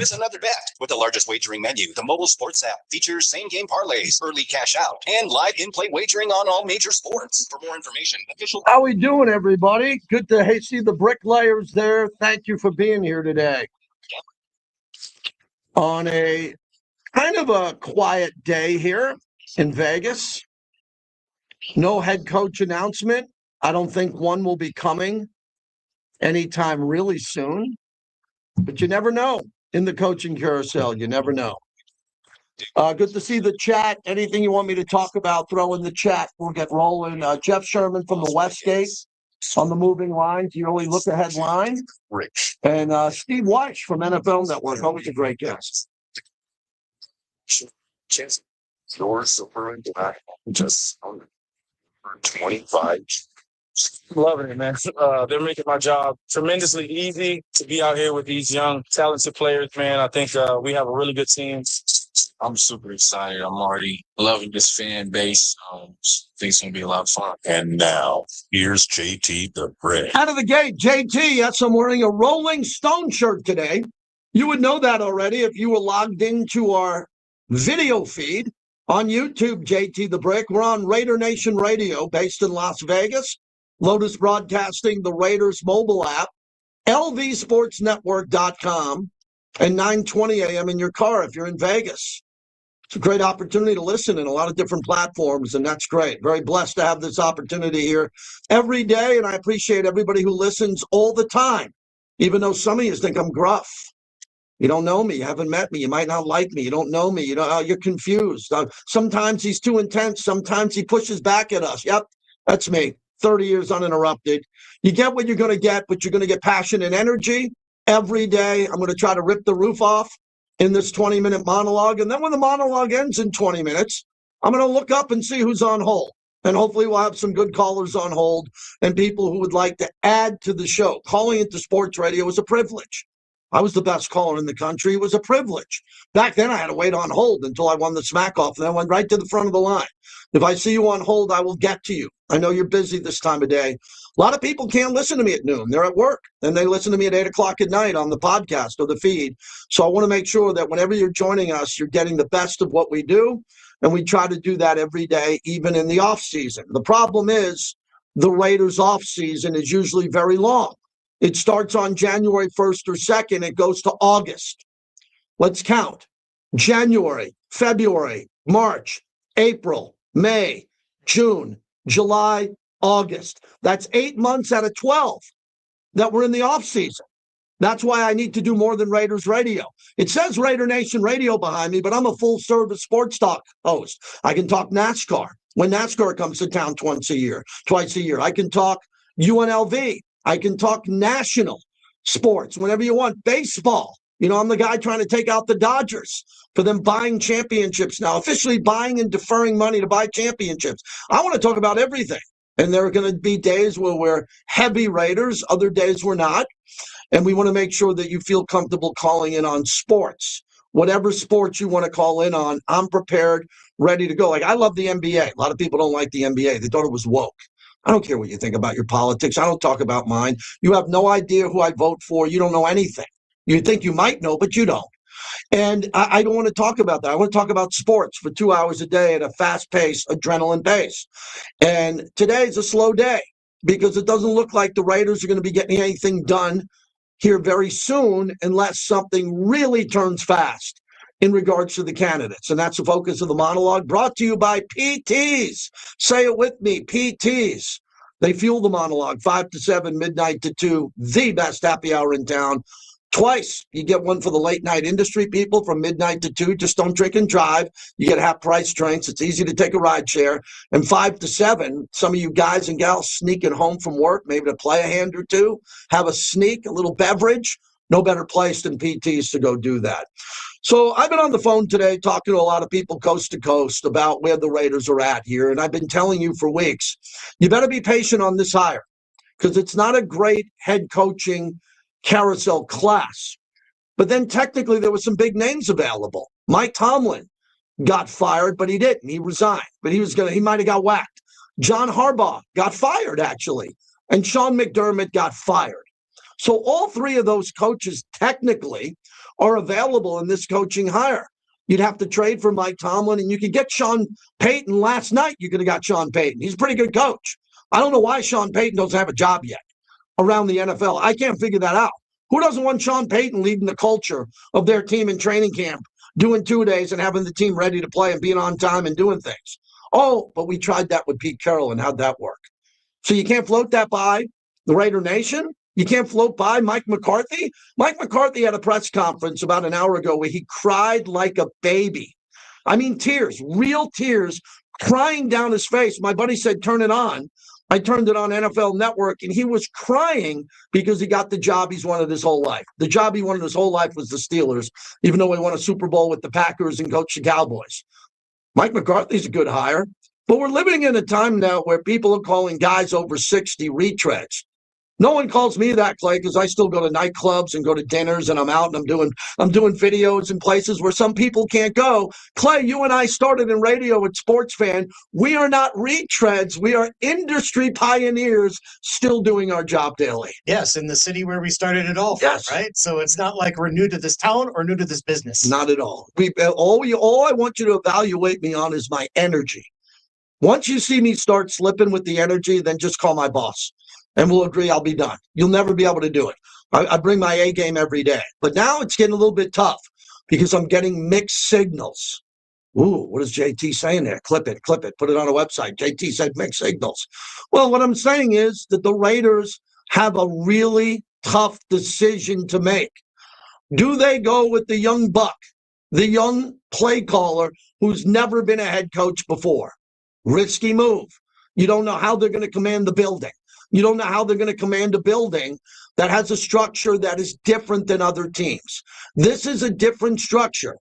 Miss another bet. With the largest wagering menu, the mobile sports app features same-game parlays, early cash out, and live in-play wagering on all major sports. For more information, official... How we doing, everybody? Good to see the bricklayers there. Thank you for being here today. On a kind of a quiet day here in Vegas. No head coach announcement. I don't think one will be coming anytime really soon. But you never know. In the coaching carousel, you never know. Good to see the chat. Anything you want me to talk about, throw in the chat. We'll get rolling. Jeff Sherman from the Westgate on the moving lines. You only look ahead line. Rich. And Steve Weish from NFL Network. Always a great guest. Chance. Yours, just 25. Loving it, man. They're making my job tremendously easy to be out here with these young, talented players, man. I think we have a really good team. I'm super excited. I'm already loving this fan base. I think it's going to be a lot of fun. And now, here's JT the Brick. Out of the gate, JT, yes, I'm wearing a Rolling Stone shirt today. You would know that already if you were logged into our video feed on YouTube, JT the Brick. We're on Raider Nation Radio, based in Las Vegas. Lotus Broadcasting, the Raiders mobile app, lvsportsnetwork.com, and 9:20 a.m. in your car if you're in Vegas. It's a great opportunity to listen in a lot of different platforms, and that's great. Very blessed to have this opportunity here every day, and I appreciate everybody who listens all the time, even though some of you think I'm gruff. You don't know me. You haven't met me. You might not like me. You don't know me. You're confused. Sometimes he's too intense. Sometimes he pushes back at us. Yep, that's me. 30 years uninterrupted. You get what you're going to get, but you're going to get passion and energy every day. I'm going to try to rip the roof off in this 20-minute monologue. And then when the monologue ends in 20 minutes, I'm going to look up and see who's on hold. And hopefully we'll have some good callers on hold and people who would like to add to the show. Calling into sports radio was a privilege. I was the best caller in the country. It was a privilege. Back then, I had to wait on hold until I won the smack off, and then went right to the front of the line. If I see you on hold, I will get to you. I know you're busy this time of day. A lot of people can't listen to me at noon. They're at work, and they listen to me at 8 o'clock at night on the podcast or the feed. So I want to make sure that whenever you're joining us, you're getting the best of what we do, and we try to do that every day, even in the off season. The problem is the Raiders off season is usually very long. It starts on January 1st or 2nd. It goes to August. Let's count. January, February, March, April, May, June, July, August. That's 8 months out of 12 that we're in the offseason. That's why I need to do more than Raiders Radio. It says Raider Nation Radio behind me, but I'm a full-service sports talk host. I can talk NASCAR when NASCAR comes to town twice a year. I can talk UNLV. I can talk national sports whenever you want. Baseball. I'm the guy trying to take out the Dodgers for them buying championships now, officially buying and deferring money to buy championships. I want to talk about everything. And there are going to be days where we're heavy Raiders, other days we're not. And we want to make sure that you feel comfortable calling in on sports. Whatever sports you want to call in on, I'm prepared, ready to go. Like, I love the NBA. A lot of people don't like the NBA. They thought it was woke. I don't care what you think about your politics. I don't talk about mine. You have no idea who I vote for. You don't know anything. You think you might know, but you don't. And I don't want to talk about that. I want to talk about sports for 2 hours a day at a fast pace, adrenaline pace. And today is a slow day because it doesn't look like the Raiders are going to be getting anything done here very soon unless something really turns fast in regards to the candidates. And that's the focus of the monologue, brought to you by PTs. Say it with me, PTs. They fuel the monologue, 5 to 7, midnight to 2, the best happy hour in town. Twice. You get one for the late night industry people from midnight to 2. Just don't drink and drive. You get half price drinks. It's easy to take a ride share. And 5 to 7, some of you guys and gals sneaking home from work, maybe to play a hand or two, have a sneak, a little beverage. No better place than PTs to go do that. So I've been on the phone today talking to a lot of people coast to coast about where the Raiders are at here. And I've been telling you for weeks, you better be patient on this hire because it's not a great head coaching carousel class. But then technically there were some big names available. Mike Tomlin got fired, but he didn't. He resigned, but he might have got whacked. John Harbaugh got fired, actually. And Sean McDermott got fired. So all three of those coaches technically are available in this coaching hire. You'd have to trade for Mike Tomlin, and you could get Sean Payton last night. You could have got Sean Payton. He's a pretty good coach. I don't know why Sean Payton doesn't have a job yet around the NFL. I can't figure that out. Who doesn't want Sean Payton leading the culture of their team in training camp, doing 2 days and having the team ready to play and being on time and doing things? Oh, but we tried that with Pete Carroll, and how'd that work? So you can't float that by the Raider Nation? You can't float by Mike McCarthy? Mike McCarthy had a press conference about an hour ago where he cried like a baby. I mean, tears, real tears, crying down his face. My buddy said, turn it on. I turned it on NFL Network, and he was crying because he got the job he's wanted his whole life. The job he wanted his whole life was the Steelers, even though he won a Super Bowl with the Packers and coached the Cowboys. Mike McCarthy's a good hire. But we're living in a time now where people are calling guys over 60 retreads. No one calls me that, Clay, because I still go to nightclubs and go to dinners, and I'm out and I'm doing videos in places where some people can't go. Clay, you and I started in radio at Sports Fan. We are not retreads. We are industry pioneers still doing our job daily. Yes, in the city where we started it all from, yes. Right? So it's not like we're new to this town or new to this business. Not at all. All I want you to evaluate me on is my energy. Once you see me start slipping with the energy, then just call my boss. And we'll agree I'll be done. You'll never be able to do it. I bring my A game every day. But now it's getting a little bit tough because I'm getting mixed signals. Ooh, what is JT saying there? Clip it, put it on a website. JT said mixed signals. Well, what I'm saying is that the Raiders have a really tough decision to make. Do they go with the young buck, the young play caller who's never been a head coach before? Risky move. You don't know how they're going to command the building. You don't know how they're going to command a building that has a structure that is different than other teams. This is a different structure.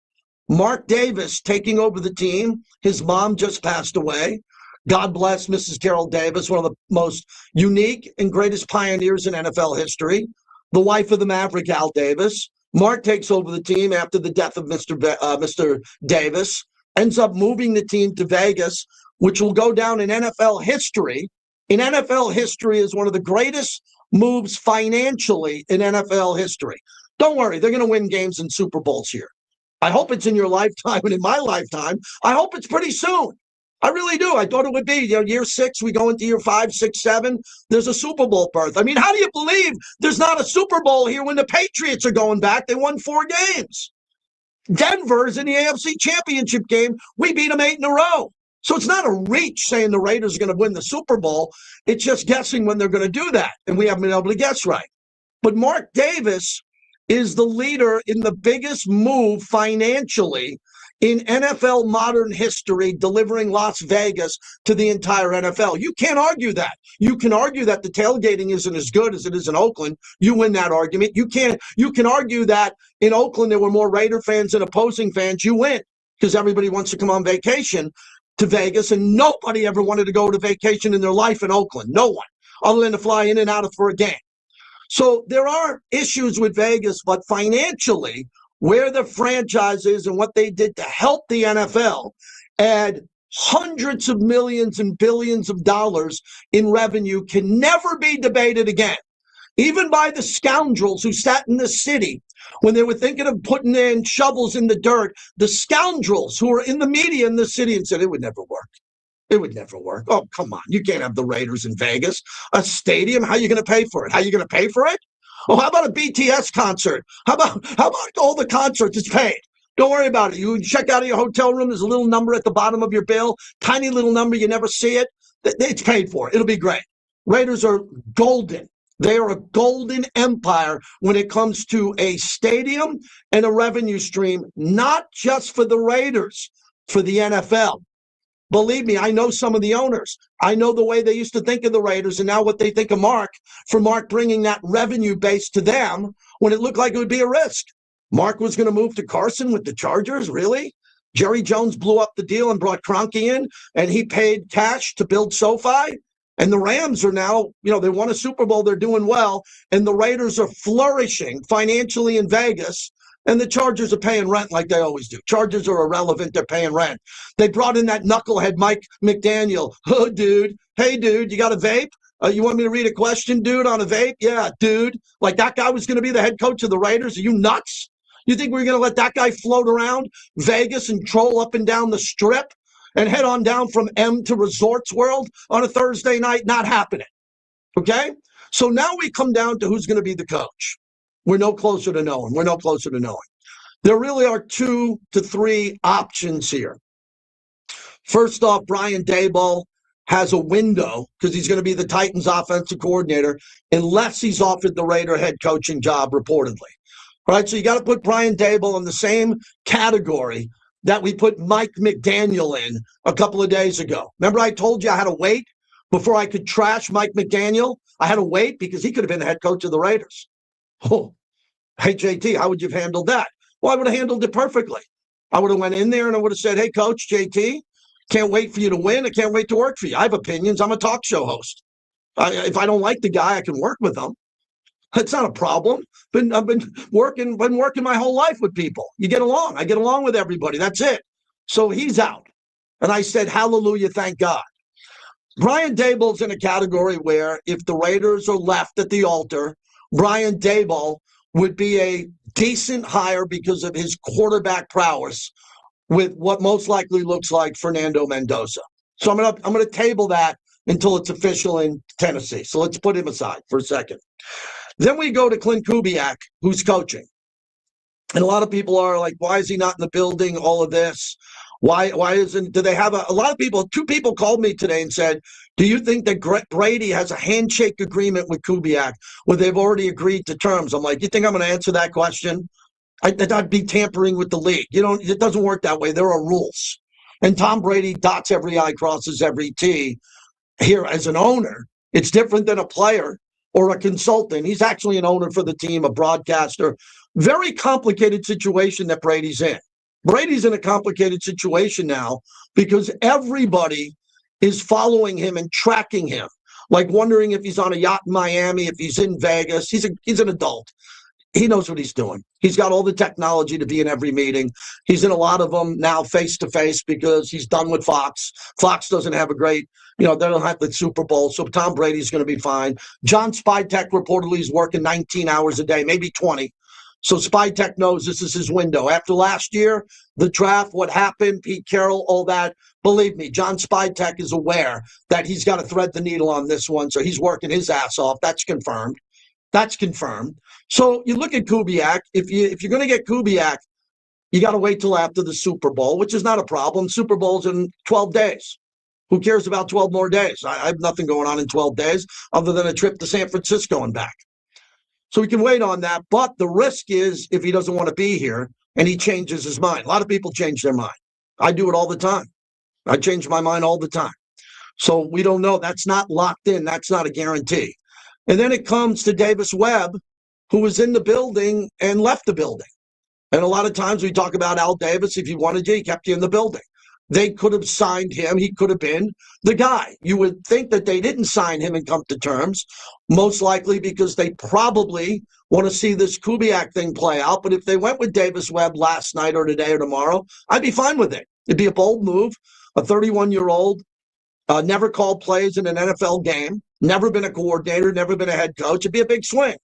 Mark Davis taking over the team. His mom just passed away. God bless Mrs. Carol Davis, one of the most unique and greatest pioneers in NFL history. The wife of the Maverick, Al Davis. Mark takes over the team after the death of Mr. Davis, ends up moving the team to Vegas, which will go down in NFL history. In NFL history is one of the greatest moves financially in NFL history. Don't worry, they're going to win games and Super Bowls here. I hope it's in your lifetime and in my lifetime. I hope it's pretty soon. I really do. I thought it would be, year 6, we go into year 5, 6, 7. There's a Super Bowl berth. I mean, how do you believe there's not a Super Bowl here when the Patriots are going back? They won 4 games. Denver's in the AFC Championship game. We beat them 8 in a row. So it's not a reach saying the Raiders are going to win the Super Bowl. It's just guessing when they're going to do that. And we haven't been able to guess right. But Mark Davis is the leader in the biggest move financially in NFL modern history, delivering Las Vegas to the entire NFL. You can't argue that. You can argue that the tailgating isn't as good as it is in Oakland. You win that argument. You can argue that in Oakland there were more Raider fans than opposing fans. You win because everybody wants to come on vacation to Vegas, and nobody ever wanted to go to vacation in their life in Oakland. No one, other than to fly in and out for a game. So there are issues with Vegas, but financially, where the franchise is and what they did to help the NFL add hundreds of millions and billions of dollars in revenue can never be debated again. Even by the scoundrels who sat in the city when they were thinking of putting in shovels in the dirt, the scoundrels who were in the media in the city and said it would never work. It would never work. Oh, come on. You can't have the Raiders in Vegas. A stadium? How are you going to pay for it? How are you going to pay for it? Oh, how about a BTS concert? How about all the concerts? It's paid. Don't worry about it. You check out of your hotel room. There's a little number at the bottom of your bill. Tiny little number. You never see it. It's paid for. It'll be great. Raiders are golden. They are a golden empire when it comes to a stadium and a revenue stream, not just for the Raiders, for the NFL. Believe me, I know some of the owners. I know the way they used to think of the Raiders and now what they think of Mark, for Mark bringing that revenue base to them when it looked like it would be a risk. Mark was going to move to Carson with the Chargers, really? Jerry Jones blew up the deal and brought Kroenke in, and he paid cash to build SoFi. And the Rams are now, they won a Super Bowl. They're doing well. And the Raiders are flourishing financially in Vegas. And the Chargers are paying rent like they always do. Chargers are irrelevant. They're paying rent. They brought in that knucklehead Mike McDaniel. Oh, dude. Hey, dude, you got a vape? You want me to read a question, dude, on a vape? Yeah, dude. Like that guy was going to be the head coach of the Raiders? Are you nuts? You think we're going to let that guy float around Vegas and troll up and down the strip and head on down from M to Resorts World on a Thursday night? Not happening. Okay? So now we come down to who's going to be the coach. We're no closer to knowing. There really are 2 to 3 options here. First off, Brian Daboll has a window because he's going to be the Titans offensive coordinator unless he's offered the Raider head coaching job reportedly. All right, so you got to put Brian Daboll in the same category that we put Mike McDaniel in a couple of days ago. Remember I told you I had to wait before I could trash Mike McDaniel? I had to wait because he could have been the head coach of the Raiders. Oh, hey, JT, how would you have handled that? Well, I would have handled it perfectly. I would have went in there and I would have said, hey, Coach JT, can't wait for you to win. I can't wait to work for you. I have opinions. I'm a talk show host. If I don't like the guy, I can work with him. That's not a problem. I've been working my whole life with people. You get along. I get along with everybody. That's it. So he's out. And I said, hallelujah, thank God. Brian Daboll's in a category where if the Raiders are left at the altar, Brian Daboll would be a decent hire because of his quarterback prowess with what most likely looks like Fernando Mendoza. So I'm gonna table that until it's official in Tennessee. So let's put him aside for a second. Then we go to Clint Kubiak, who's coaching. And a lot of people are like, why is he not in the building? All of this. Why isn't, do they have a lot of people, 2 people called me today and said, do you think that Brady has a handshake agreement with Kubiak where they've already agreed to terms? I'm like, you think I'm going to answer that question? I'd be tampering with the league. It doesn't work that way. There are rules. And Tom Brady dots every I, crosses every T. Here as an owner, it's different than a player or a consultant. He's actually an owner for the team, a broadcaster. Very complicated situation that Brady's in. Brady's in a complicated situation now because everybody is following him and tracking him, like wondering if he's on a yacht in Miami, if he's in Vegas. He's an adult. He knows what he's doing. He's got all the technology to be in every meeting. He's in a lot of them now face-to-face because he's done with Fox. Fox doesn't have a great, they don't have the Super Bowl, so Tom Brady's going to be fine. John Spytek reportedly is working 19 hours a day, maybe 20. So Spytek knows this is his window. After last year, the draft, what happened, Pete Carroll, all that, believe me, John Spytek is aware that he's got to thread the needle on this one, so he's working his ass off. That's confirmed. So you look at Kubiak. If you're going to get Kubiak, you got to wait till after the Super Bowl, which is not a problem. Super Bowl's in 12 days. Who cares about 12 more days? I have nothing going on in 12 days other than a trip to San Francisco and back. So we can wait on that. But the risk is if he doesn't want to be here and he changes his mind. A lot of people change their mind. I do it all the time. I change my mind all the time. So we don't know. That's not locked in. That's not a guarantee. And then it comes to Davis Webb, who was in the building and left the building. And a lot of times we talk about Al Davis. If he wanted you, he kept you in the building. They could have signed him. He could have been the guy. You would think that they didn't sign him and come to terms, most likely because they probably want to see this Kubiak thing play out. But if they went with Davis Webb last night or today or tomorrow, I'd be fine with it. It'd be a bold move. A 31-year-old, never called plays in an NFL game, never been a coordinator, never been a head coach. It'd be a big swing.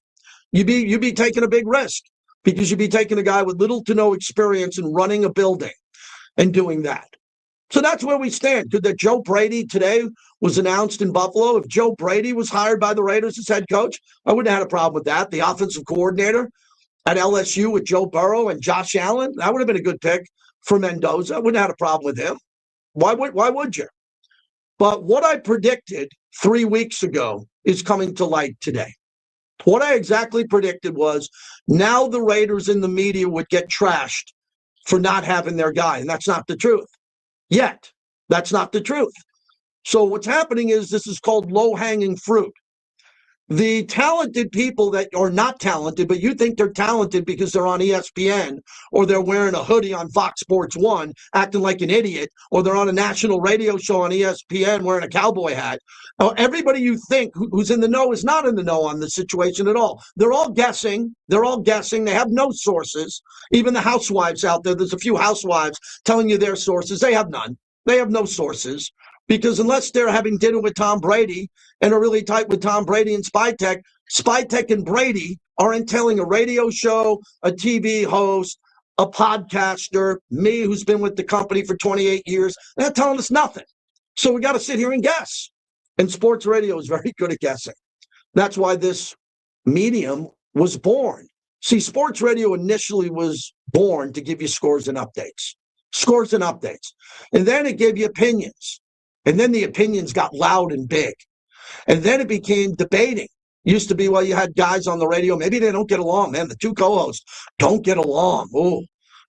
You'd be taking a big risk because you'd be taking a guy with little to no experience in running a building and doing that. So that's where we stand. Could that Joe Brady today was announced in Buffalo? If Joe Brady was hired by the Raiders as head coach, I wouldn't have had a problem with that. The offensive coordinator at LSU with Joe Burrow and Josh Allen, that would have been a good pick for Mendoza. I wouldn't have had a problem with him. Why would you? But what I predicted 3 weeks ago is coming to light today. What I exactly predicted was now the Raiders in the media would get trashed for not having their guy, and that's not the truth. Yet, that's not the truth. So what's happening is this is called low-hanging fruit. The talented people that are not talented, but you think they're talented because they're on ESPN or they're wearing a hoodie on Fox Sports 1 acting like an idiot, or they're on a national radio show on ESPN wearing a cowboy hat. Everybody you think who's in the know is not in the know on the situation at all. They're all guessing. They have no sources. Even the housewives out there, there's a few housewives telling you their sources. They have none. They have no sources. Because unless they're having dinner with Tom Brady and are really tight with Tom Brady and Spytek and Brady aren't telling a radio show, a TV host, a podcaster, me who's been with the company for 28 years, they're not telling us nothing. So we got to sit here and guess. And sports radio is very good at guessing. That's why this medium was born. See, sports radio initially was born to give you scores and updates. Scores and updates. And then it gave you opinions. And then the opinions got loud and big. And then it became debating. Used to be, well, you had guys on the radio, maybe they don't get along, man. The two co-hosts don't get along. Oh,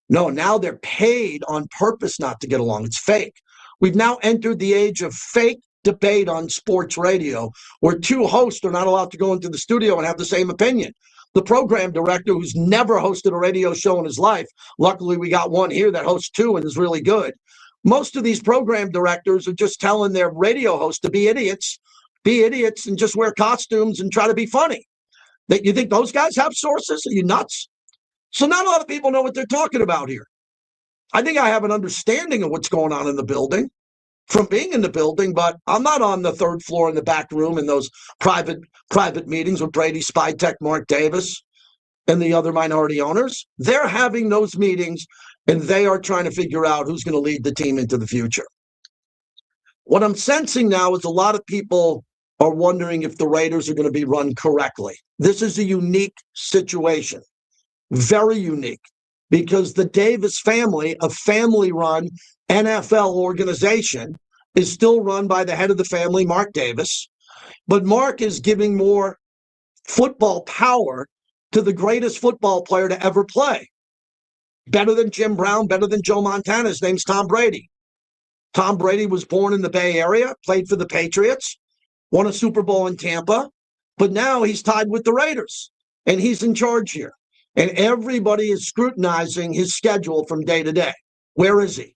no, now they're paid on purpose not to get along. It's fake. We've now entered the age of fake debate on sports radio, where two hosts are not allowed to go into the studio and have the same opinion. The program director, who's never hosted a radio show in his life, luckily we got one here that hosts two and is really good. Most of these program directors are just telling their radio hosts to be idiots and just wear costumes and try to be funny. That you think those guys have sources? Are you nuts? So not a lot of people know what they're talking about here. I think I have an understanding of what's going on in the building from being in the building, but I'm not on the third floor in the back room in those private meetings with Brady, Spytek, Mark Davis, and the other minority owners. They're having those meetings, and they are trying to figure out who's going to lead the team into the future. What I'm sensing now is a lot of people are wondering if the Raiders are going to be run correctly. This is a unique situation, very unique, because the Davis family, a family-run NFL organization, is still run by the head of the family, Mark Davis. But Mark is giving more football power to the greatest football player to ever play. Better than Jim Brown, better than Joe Montana. His name's Tom Brady. Tom Brady was born in the Bay Area, played for the Patriots, won a Super Bowl in Tampa, but now he's tied with the Raiders, and he's in charge here. And everybody is scrutinizing his schedule from day to day. Where is he?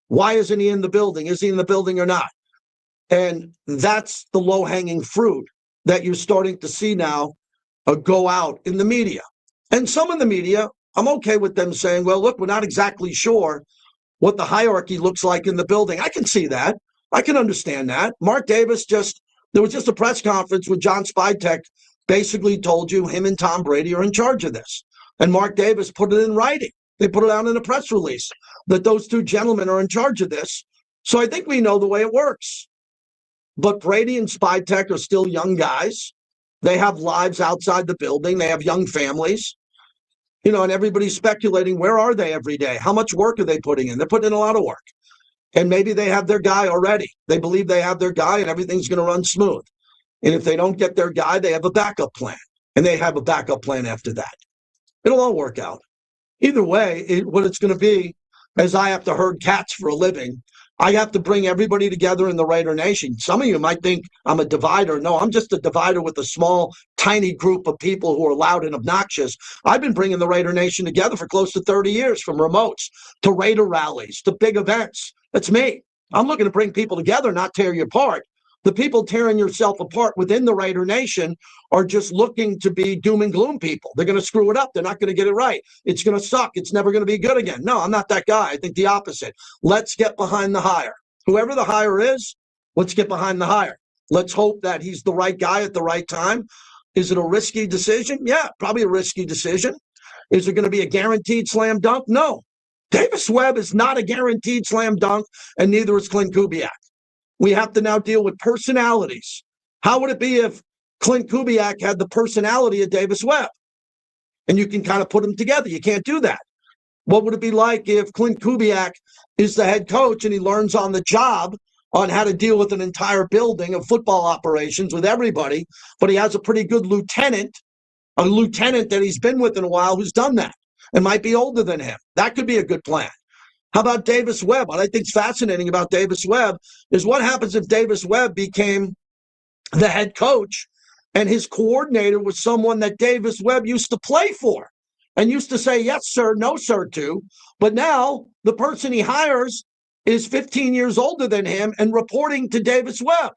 Why isn't he in the building? Is he in the building or not? And that's the low-hanging fruit that you're starting to see now go out in the media. And some of the media, I'm okay with them saying, well, look, we're not exactly sure what the hierarchy looks like in the building. I can see that. I can understand that. Mark Davis there was just a press conference with John Spytek, basically told you him and Tom Brady are in charge of this. And Mark Davis put it in writing. They put it out in a press release that those two gentlemen are in charge of this. So I think we know the way it works. But Brady and Spytek are still young guys. They have lives outside the building. They have young families. And everybody's speculating, where are they every day? How much work are they putting in? They're putting in a lot of work. And maybe they have their guy already. They believe they have their guy and everything's going to run smooth. And if they don't get their guy, they have a backup plan. And they have a backup plan after that. It'll all work out. Either way, what it's going to be, as I have to herd cats for a living, I have to bring everybody together in the Raider Nation. Some of you might think I'm a divider. No, I'm just a divider with a small, tiny group of people who are loud and obnoxious. I've been bringing the Raider Nation together for close to 30 years, from remotes to Raider rallies to big events. That's me. I'm looking to bring people together, not tear you apart. The people tearing yourself apart within the Raider Nation are just looking to be doom and gloom people. They're going to screw it up. They're not going to get it right. It's going to suck. It's never going to be good again. No, I'm not that guy. I think the opposite. Let's get behind the hire. Whoever the hire is, let's get behind the hire. Let's hope that he's the right guy at the right time. Is it a risky decision? Yeah, probably a risky decision. Is it going to be a guaranteed slam dunk? No. Davis Webb is not a guaranteed slam dunk, and neither is Clint Kubiak. We have to now deal with personalities. How would it be if Clint Kubiak had the personality of Davis Webb? And you can kind of put them together. You can't do that. What would it be like if Clint Kubiak is the head coach and he learns on the job on how to deal with an entire building of football operations with everybody, but he has a pretty good lieutenant that he's been with in a while who's done that and might be older than him? That could be a good plan. How about Davis Webb? What I think is fascinating about Davis Webb is what happens if Davis Webb became the head coach and his coordinator was someone that Davis Webb used to play for and used to say, yes, sir, no, sir, to. But now the person he hires is 15 years older than him and reporting to Davis Webb.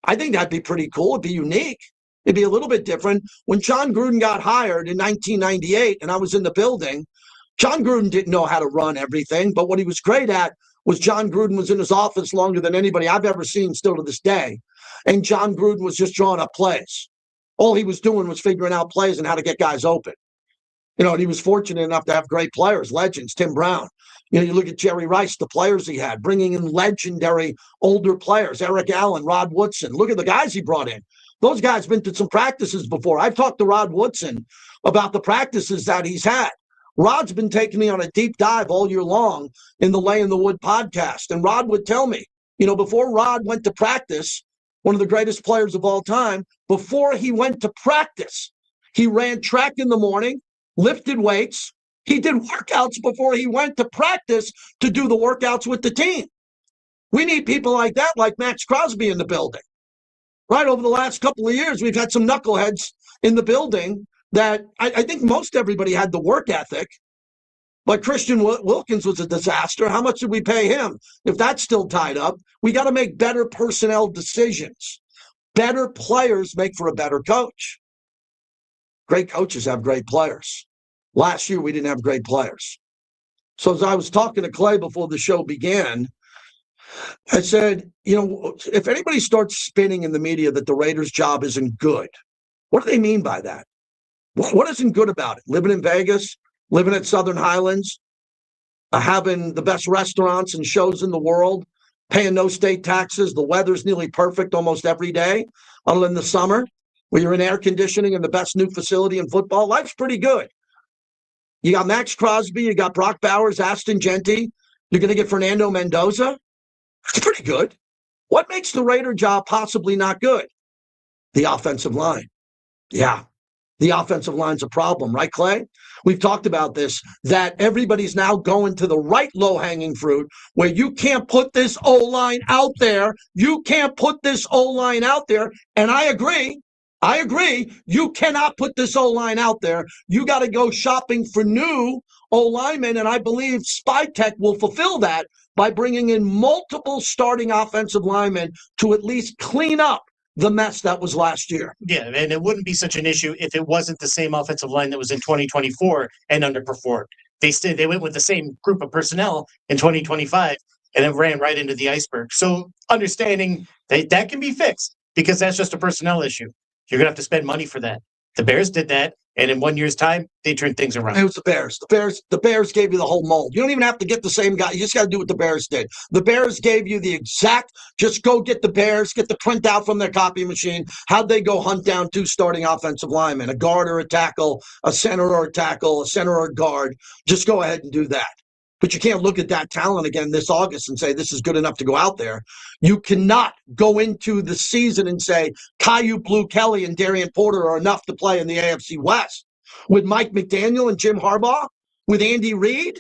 I think that'd be pretty cool. It'd be unique. It'd be a little bit different. When John Gruden got hired in 1998 and I was in the building, John Gruden didn't know how to run everything, but what he was great at was John Gruden was in his office longer than anybody I've ever seen still to this day. And John Gruden was just drawing up plays. All he was doing was figuring out plays and how to get guys open. And he was fortunate enough to have great players, legends, Tim Brown. You look at Jerry Rice, the players he had, bringing in legendary older players, Eric Allen, Rod Woodson. Look at the guys he brought in. Those guys been to some practices before. I've talked to Rod Woodson about the practices that he's had. Rod's been taking me on a deep dive all year long in the Lay in the Wood podcast. And Rod would tell me, before Rod went to practice, one of the greatest players of all time, before he went to practice, he ran track in the morning, lifted weights. He did workouts before he went to practice to do the workouts with the team. We need people like that, like Max Crosby in the building. Right, over the last couple of years, we've had some knuckleheads in the building that I think most everybody had the work ethic. But Christian Wilkins was a disaster. How much did we pay him? If that's still tied up, we got to make better personnel decisions. Better players make for a better coach. Great coaches have great players. Last year, we didn't have great players. So as I was talking to Clay before the show began, I said, if anybody starts spinning in the media that the Raiders' job isn't good, what do they mean by that? What isn't good about it? Living in Vegas, living at Southern Highlands, having the best restaurants and shows in the world, paying no state taxes. The weather's nearly perfect almost every day, other than the summer, where you're in air conditioning and the best new facility in football. Life's pretty good. You got Max Crosby, you got Brock Bowers, Aston Genty. You're going to get Fernando Mendoza. That's pretty good. What makes the Raider job possibly not good? The offensive line. Yeah, the offensive line's a problem, right, Clay? We've talked about this, that everybody's now going to the right low-hanging fruit where you can't put this O-line out there. You can't put this O-line out there. And I agree. You cannot put this O-line out there. You got to go shopping for new O-linemen, and I believe Spytech will fulfill that by bringing in multiple starting offensive linemen to at least clean up the mess that was last year. Yeah, and it wouldn't be such an issue if it wasn't the same offensive line that was in 2024 and underperformed. They went with the same group of personnel in 2025 and it ran right into the iceberg. So understanding that can be fixed because that's just a personnel issue. You're going to have to spend money for that. The Bears did that, and in 1 year's time, they turned things around. It was the Bears. The Bears gave you the whole mold. You don't even have to get the same guy. You just got to do what the Bears did. The Bears gave you the exact, just go get the Bears, get the printout from their copy machine. How'd they go hunt down two starting offensive linemen, a guard or a tackle, a center or a tackle, a center or a guard? Just go ahead and do that. But you can't look at that talent again this August and say this is good enough to go out there. You cannot go into the season and say Caillou Blue Kelly and Darian Porter are enough to play in the AFC West. With Mike McDaniel and Jim Harbaugh? With Andy Reid?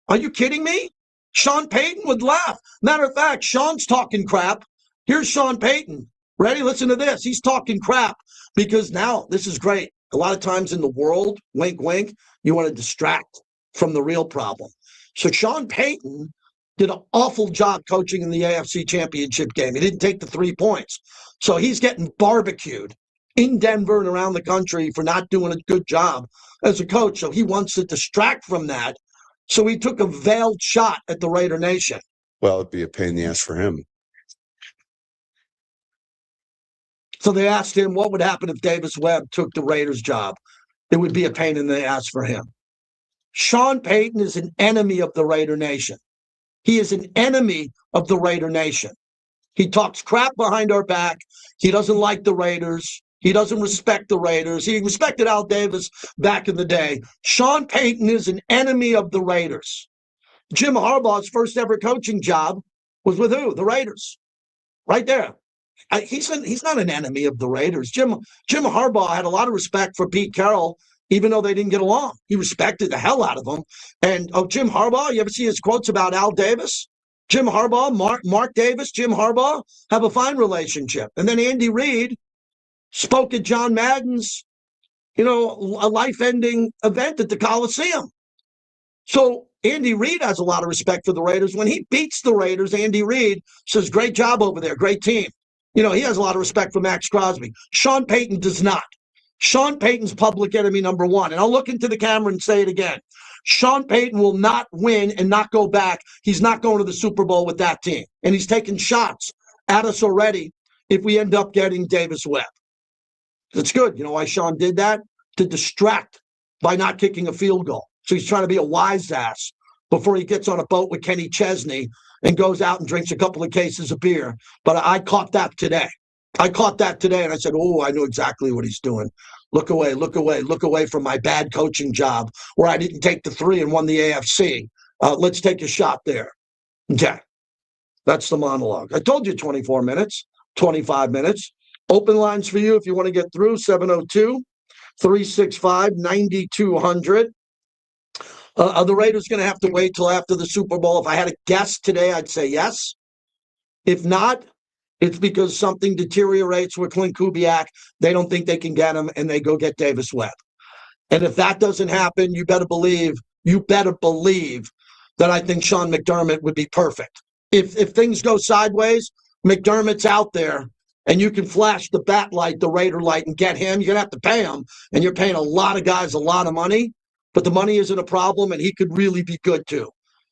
Are you kidding me? Sean Payton would laugh. Matter of fact, Sean's talking crap. Here's Sean Payton. Ready? Listen to this. He's talking crap because now this is great. A lot of times in the world, wink, wink, you want to distract from the real problem. So Sean Payton did an awful job coaching in the AFC Championship game. He didn't take the 3 points. So he's getting barbecued in Denver and around the country for not doing a good job as a coach. So he wants to distract from that. So he took a veiled shot at the Raider Nation. Well, it'd be a pain in the ass for him. So they asked him what would happen if Davis Webb took the Raiders job. It would be a pain in the ass for him. Sean Payton is an enemy of the Raider Nation. He is an enemy of the Raider Nation. He talks crap behind our back. He doesn't like the Raiders. He doesn't respect the Raiders. He respected Al Davis back in the day. Sean Payton is an enemy of the Raiders. Jim Harbaugh's first ever coaching job was with who? The Raiders. Right there. He's not an enemy of the Raiders. Jim Harbaugh had a lot of respect for Pete Carroll, even though they didn't get along. He respected the hell out of him. And Jim Harbaugh, you ever see his quotes about Al Davis? Jim Harbaugh, Mark Davis, Jim Harbaugh have a fine relationship. And then Andy Reid spoke at John Madden's, a life-ending event at the Coliseum. So Andy Reid has a lot of respect for the Raiders. When he beats the Raiders, Andy Reid says, great job over there, great team. He has a lot of respect for Max Crosby. Sean Payton does not. Sean Payton's public enemy number one. And I'll look into the camera and say it again. Sean Payton will not win and not go back. He's not going to the Super Bowl with that team. And he's taking shots at us already if we end up getting Davis Webb. It's good. You know why Sean did that? To distract by not kicking a field goal. So he's trying to be a wise ass before he gets on a boat with Kenny Chesney and goes out and drinks a couple of cases of beer. But I caught that today. And I said, oh, I know exactly what he's doing. Look away from my bad coaching job where I didn't take the 3 and won the AFC. Let's take a shot there. Okay. That's the monologue. I told you 24 minutes, 25 minutes. Open lines for you if you want to get through, 702-365-9200. Are the Raiders going to have to wait till after the Super Bowl? If I had a guess today, I'd say yes. If not, it's because something deteriorates with Clint Kubiak. They don't think they can get him, and they go get Davis Webb. And if that doesn't happen, you better believe that I think Sean McDermott would be perfect. If things go sideways, McDermott's out there, and you can flash the bat light, the Raider light, and get him. You're going to have to pay him, and you're paying a lot of guys a lot of money, but the money isn't a problem, and he could really be good too.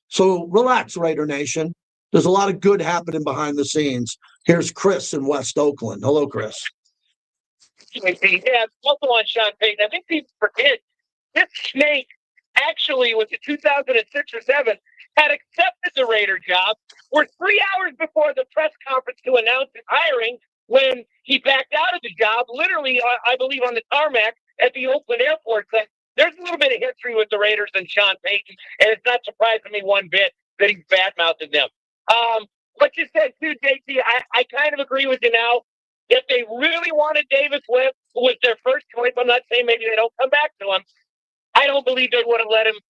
So relax, Raider Nation. There's a lot of good happening behind the scenes. Here's Chris in West Oakland. Hello, Chris. Yeah, also on Sean Payton. I think people forget this snake actually was in 2006 or 7 had accepted the Raider job. We're 3 hours before the press conference to announce his hiring when he backed out of the job, literally, I believe, on the tarmac at the Oakland airport. So there's a little bit of history with the Raiders and Sean Payton, and it's not surprising me one bit that he's bad-mouthing them. What you said too, JT, I kind of agree with you now. If they really wanted Davis Webb, who was their first choice, I'm not saying maybe they don't come back to him. I don't believe they would have let him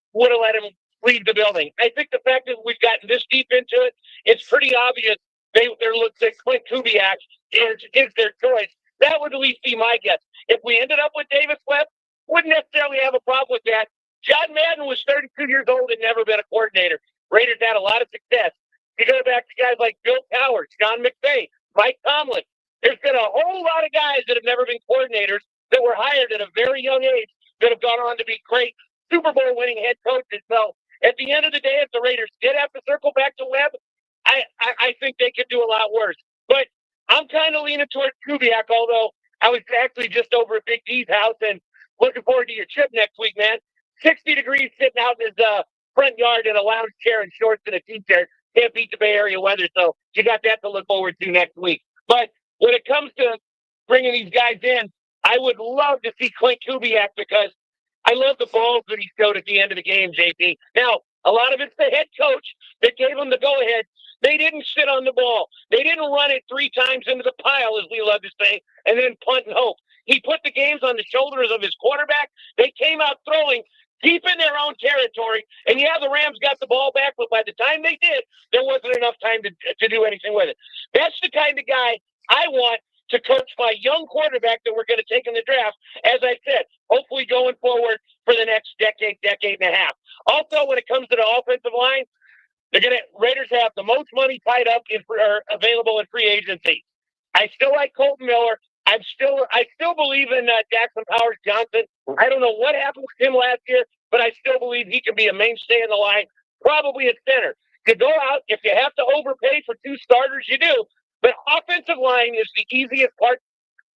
leave the building. I think the fact that we've gotten this deep into it, it's pretty obvious they're looking at Clint Kubiak is their choice. That would at least be my guess. If we ended up with Davis Webb, wouldn't necessarily have a problem with that. John Madden was 32 years old and never been a coordinator. Raiders had a lot of success. You go back to guys like Bill Cowher, John McVay, Mike Tomlin. There's been a whole lot of guys that have never been coordinators that were hired at a very young age that have gone on to be great Super Bowl winning head coaches. So at the end of the day, if the Raiders did have to circle back to Webb, I think they could do a lot worse. But I'm kind of leaning towards Kubiak, although I was actually just over at Big D's house and looking forward to your trip next week, man. 60 degrees sitting out in his front yard in a lounge chair and shorts and a t-shirt. Can't beat the Bay Area weather, so you got that to look forward to next week. But when it comes to bringing these guys in, I would love to see Clint Kubiak because I love the balls that he showed at the end of the game, JP. Now, a lot of it's the head coach that gave him the go-ahead. They didn't sit on the ball. They didn't run it 3 times into the pile, as we love to say, and then punt and hope. He put the games on the shoulders of his quarterback. They came out throwing deep in their own territory. And yeah, the Rams got the ball back, but by the time they did, there wasn't enough time to do anything with it. That's the kind of guy I want to coach my young quarterback that we're going to take in the draft, as I said, hopefully going forward for the next decade and a half. Also, when it comes to the offensive line, Raiders have the most money tied up or available in free agency. I still like Colton Miller. I still believe in Jackson Powers Johnson. I don't know what happened with him last year, but I still believe he can be a mainstay in the line, probably at center. To go out, if you have to overpay for 2 starters, you do. But offensive line is the easiest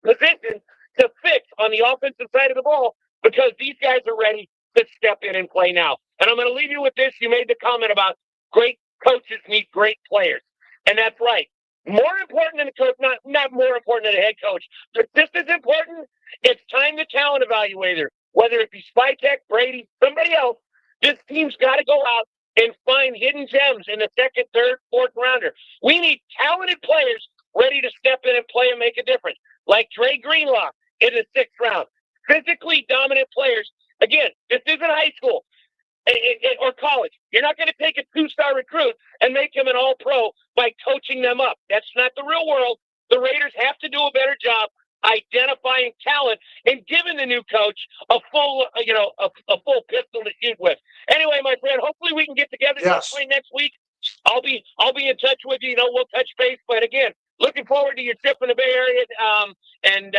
position to fix on the offensive side of the ball because these guys are ready to step in and play now. And I'm going to leave you with this. You made the comment about great coaches need great players. And that's right. More important than a coach, not more important than a head coach, but just as important, it's time the talent evaluator, whether it be Spytek, Brady, somebody else, this team's got to go out and find hidden gems in the 2nd, 3rd, 4th rounder. We need talented players ready to step in and play and make a difference, like Dre Greenlaw in the 6th round. Physically dominant players. Again, this isn't high school or college. You're not going to take a 2-star recruit and make him an all-pro by coaching them up. That's not the real world. The Raiders have to do a better job identifying talent and giving the new coach a full pistol to shoot with. Anyway, my friend, hopefully we can get together next week. I'll be in touch with you. We'll touch base. But again, looking forward to your trip in the Bay Area. And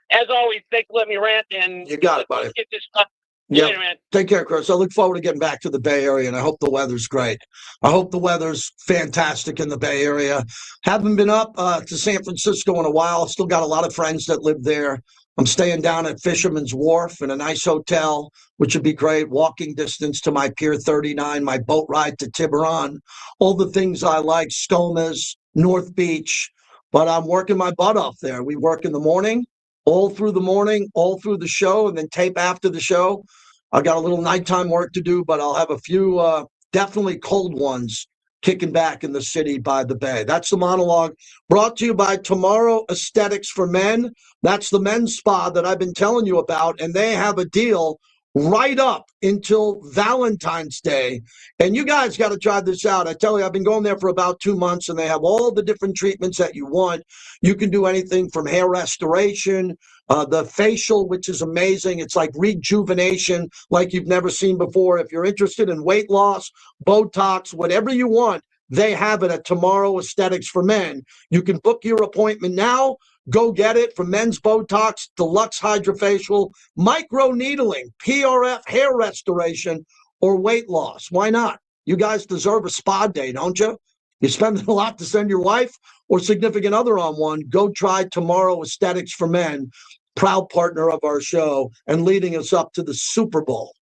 as always, thanks for letting me rant. And you got it, buddy. Let's get this stuff Yeah. Later, man. Take care, Chris. I look forward to getting back to the Bay Area, and I hope the weather's great. I hope the weather's fantastic in the Bay Area. Haven't been up to San Francisco in a while. Still got a lot of friends that live there. I'm staying down at Fisherman's Wharf in a nice hotel, which would be great. Walking distance to my Pier 39, my boat ride to Tiburon, all the things I like, Skomas, North Beach. But I'm working my butt off there. We work in the morning, all through the morning, all through the show, and then tape after the show. I got a little nighttime work to do, but I'll have a few definitely cold ones kicking back in the city by the Bay. That's the monologue brought to you by Tomorrow Aesthetics for Men. That's the men's spa that I've been telling you about, and they have a deal right up until Valentine's Day. And you guys got to try this out. I tell you, I've been going there for about 2 months, and they have all the different treatments that you want. You can do anything from hair restoration, the facial, which is amazing. It's like rejuvenation like you've never seen before. If you're interested in weight loss, Botox, whatever you want, they have it at Tomorrow Aesthetics for Men. You can book your appointment now. Go get it for men's Botox, deluxe hydrofacial, micro needling, PRF hair restoration, or weight loss. Why not? You guys deserve a spa day, don't you? You spend a lot to send your wife or significant other on one. Go try Tomorrow Aesthetics for Men, proud partner of our show and leading us up to the Super Bowl.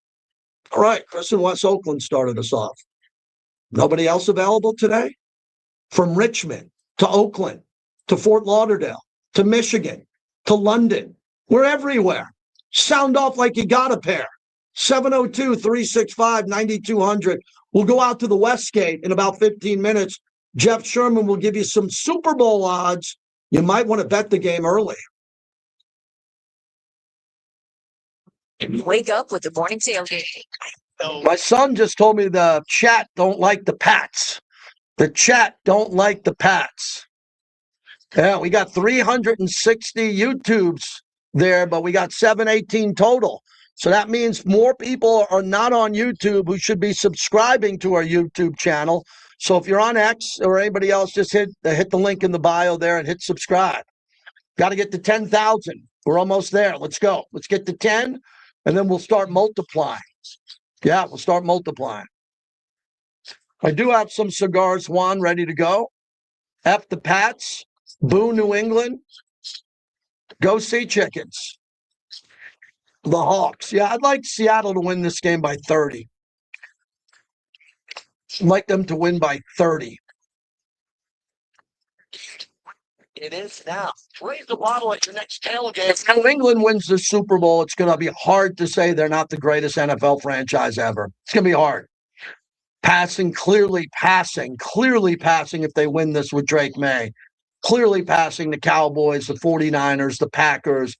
All right, Chris in West Oakland started us off. Nobody else available today? From Richmond to Oakland to Fort Lauderdale to Michigan to London. We're everywhere. Sound off like you got a pair. 702-365-9200. We'll go out to the Westgate in about 15 minutes. Jeff Sherman will give you some Super Bowl odds. You might want to bet the game early. Wake up with the morning tailgate. My son just told me the chat don't like the Pats. The chat don't like the Pats. Yeah, we got 360 YouTubes there, but we got 718 total. So that means more people are not on YouTube who should be subscribing to our YouTube channel. So if you're on X or anybody else, just hit the link in the bio there and hit subscribe. Got to get to 10,000. We're almost there. Let's go. Let's get to 10, and then we'll start multiplying. Yeah, we'll start multiplying. I do have some cigars, Juan, ready to go. F the Pats. Boo New England. Go Sea Chickens. The Hawks. Yeah, I'd like Seattle to win this game by 30. I'd like them to win by 30. It is now. Raise the bottle at your next tailgate. If New England wins the Super Bowl, it's going to be hard to say they're not the greatest NFL franchise ever. It's going to be hard. Clearly passing if they win this with Drake May. Clearly passing the Cowboys, the 49ers, the Packers,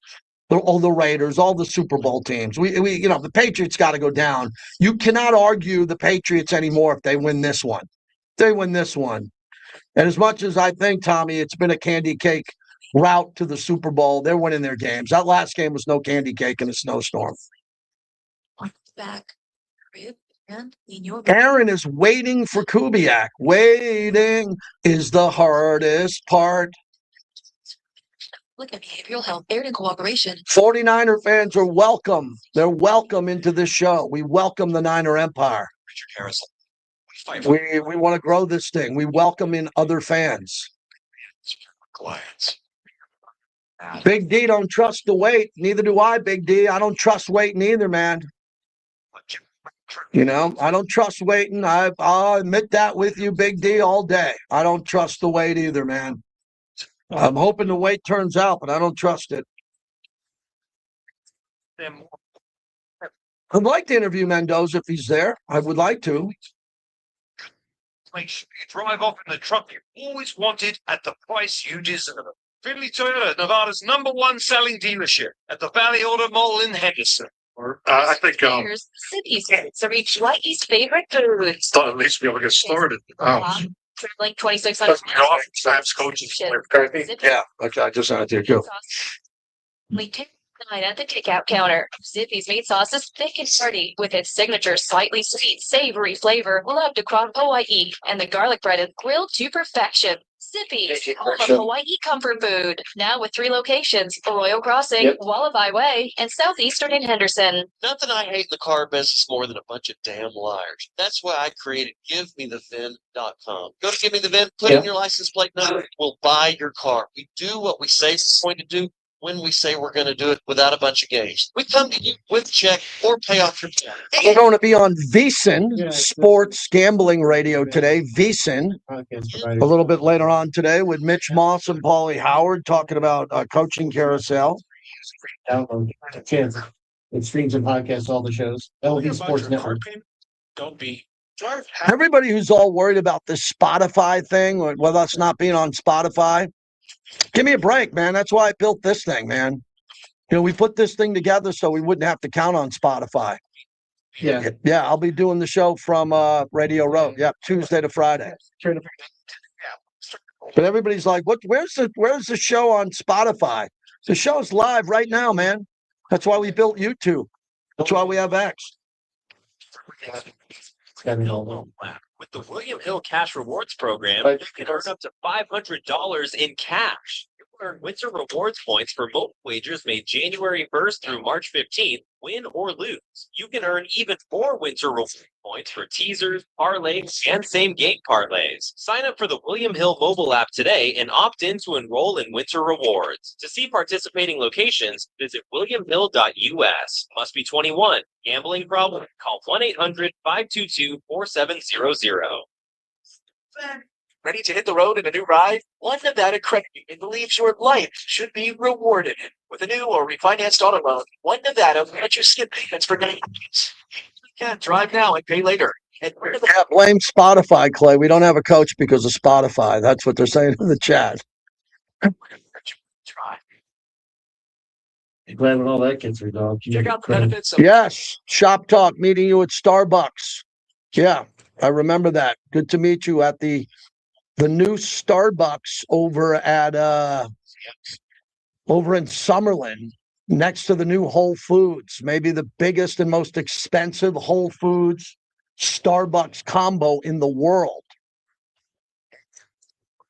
all the Raiders, all the Super Bowl teams. We the Patriots got to go down. You cannot argue the Patriots anymore if they win this one. They win this one. And as much as I think, Tommy, it's been a candy cake route to the Super Bowl, they're winning their games. That last game was no candy cake in a snowstorm. Back. Aaron is waiting for Kubiak. Waiting is the hardest part. Look at behavioral health, aired in cooperation. 49er fans are welcome. They're welcome into this show. We welcome the Niner Empire. Carousel. We want to grow this thing. We welcome in other fans. Clients. Big D don't trust the weight. Neither do I, Big D. I don't trust waiting either, man. I don't trust waiting. I'll admit that with you, Big D, all day. I don't trust the wait either, man. I'm hoping the wait turns out, but I don't trust it. I'd like to interview Mendoza if he's there. I would like to. Make sure you drive off in the truck you always wanted at the price you deserve. Finley Toyota, Nevada's #1 selling dealership at the Valley Auto Mall in Henderson. I think Here's the city's to reach Hawaii's favorite foods. thought at least be able to get started. Like 2,600. Times coaches. Yeah, okay, I just wanted to go. We take the night at the takeout counter. Zippy's meat sauce is thick and hearty with its signature slightly sweet, savory flavor. Loved across Hawaii, and the garlic bread is grilled to perfection. Zippy's, home of Hawaii comfort food. Now with 3 locations, Royal Crossing, Wallaby Way, and Southeastern in Henderson. Nothing I hate in the car business more than a bunch of damn liars. That's why I created GiveMeTheVin.com. Go to Give Me the VIN, put in your license plate number, we'll buy your car. We do what we say we're going to do when we say we're going to do it without a bunch of games. We come to you with a check or pay off your debt. We're going to be on VSiN Sports Gambling Radio today. VSiN. A little bit later on today with Mitch Moss and Paulie Howard talking about coaching carousel. Download chance. It streams and podcasts all the shows. LV Sports Network. Don't be. Everybody who's all worried about this Spotify thing, whether us not being on Spotify, give me a break, man. That's why I built this thing, man. You know, we put this thing together so we wouldn't have to count on Spotify. Yeah. Yeah, I'll be doing the show from Radio Row. Yeah, Tuesday to Friday. But everybody's like, "What? Where's the show on Spotify?" The show's live right now, man. That's why we built YouTube. That's why we have X. With the William Hill Cash Rewards Program, you can earn up to $500 in cash. You can earn Winter Rewards points for mobile wagers made January 1st through March 15th, win or lose. You can earn even more Winter Rewards points for teasers, parlays, and same-game parlays. Sign up for the William Hill mobile app today and opt in to enroll in Winter Rewards. To see participating locations, visit williamhill.us. Must be 21. Gambling problem? Call 1-800-522-4700. Ready to hit the road in a new ride? One Nevada credit union believes your life should be rewarded. With a new or refinanced auto loan, One Nevada will let you skip payments for 90 days. You can drive now and pay later. And Yeah, blame Spotify, Clay. We don't have a coach because of Spotify. That's what they're saying in the chat. Glad when all that gets resolved. check out the benefits of Yes, Shop Talk meeting you at Starbucks. Yeah, I remember that. Good to meet you at the new Starbucks over in Summerlin, next to the new Whole Foods. Maybe the biggest and most expensive Whole Foods Starbucks combo in the world.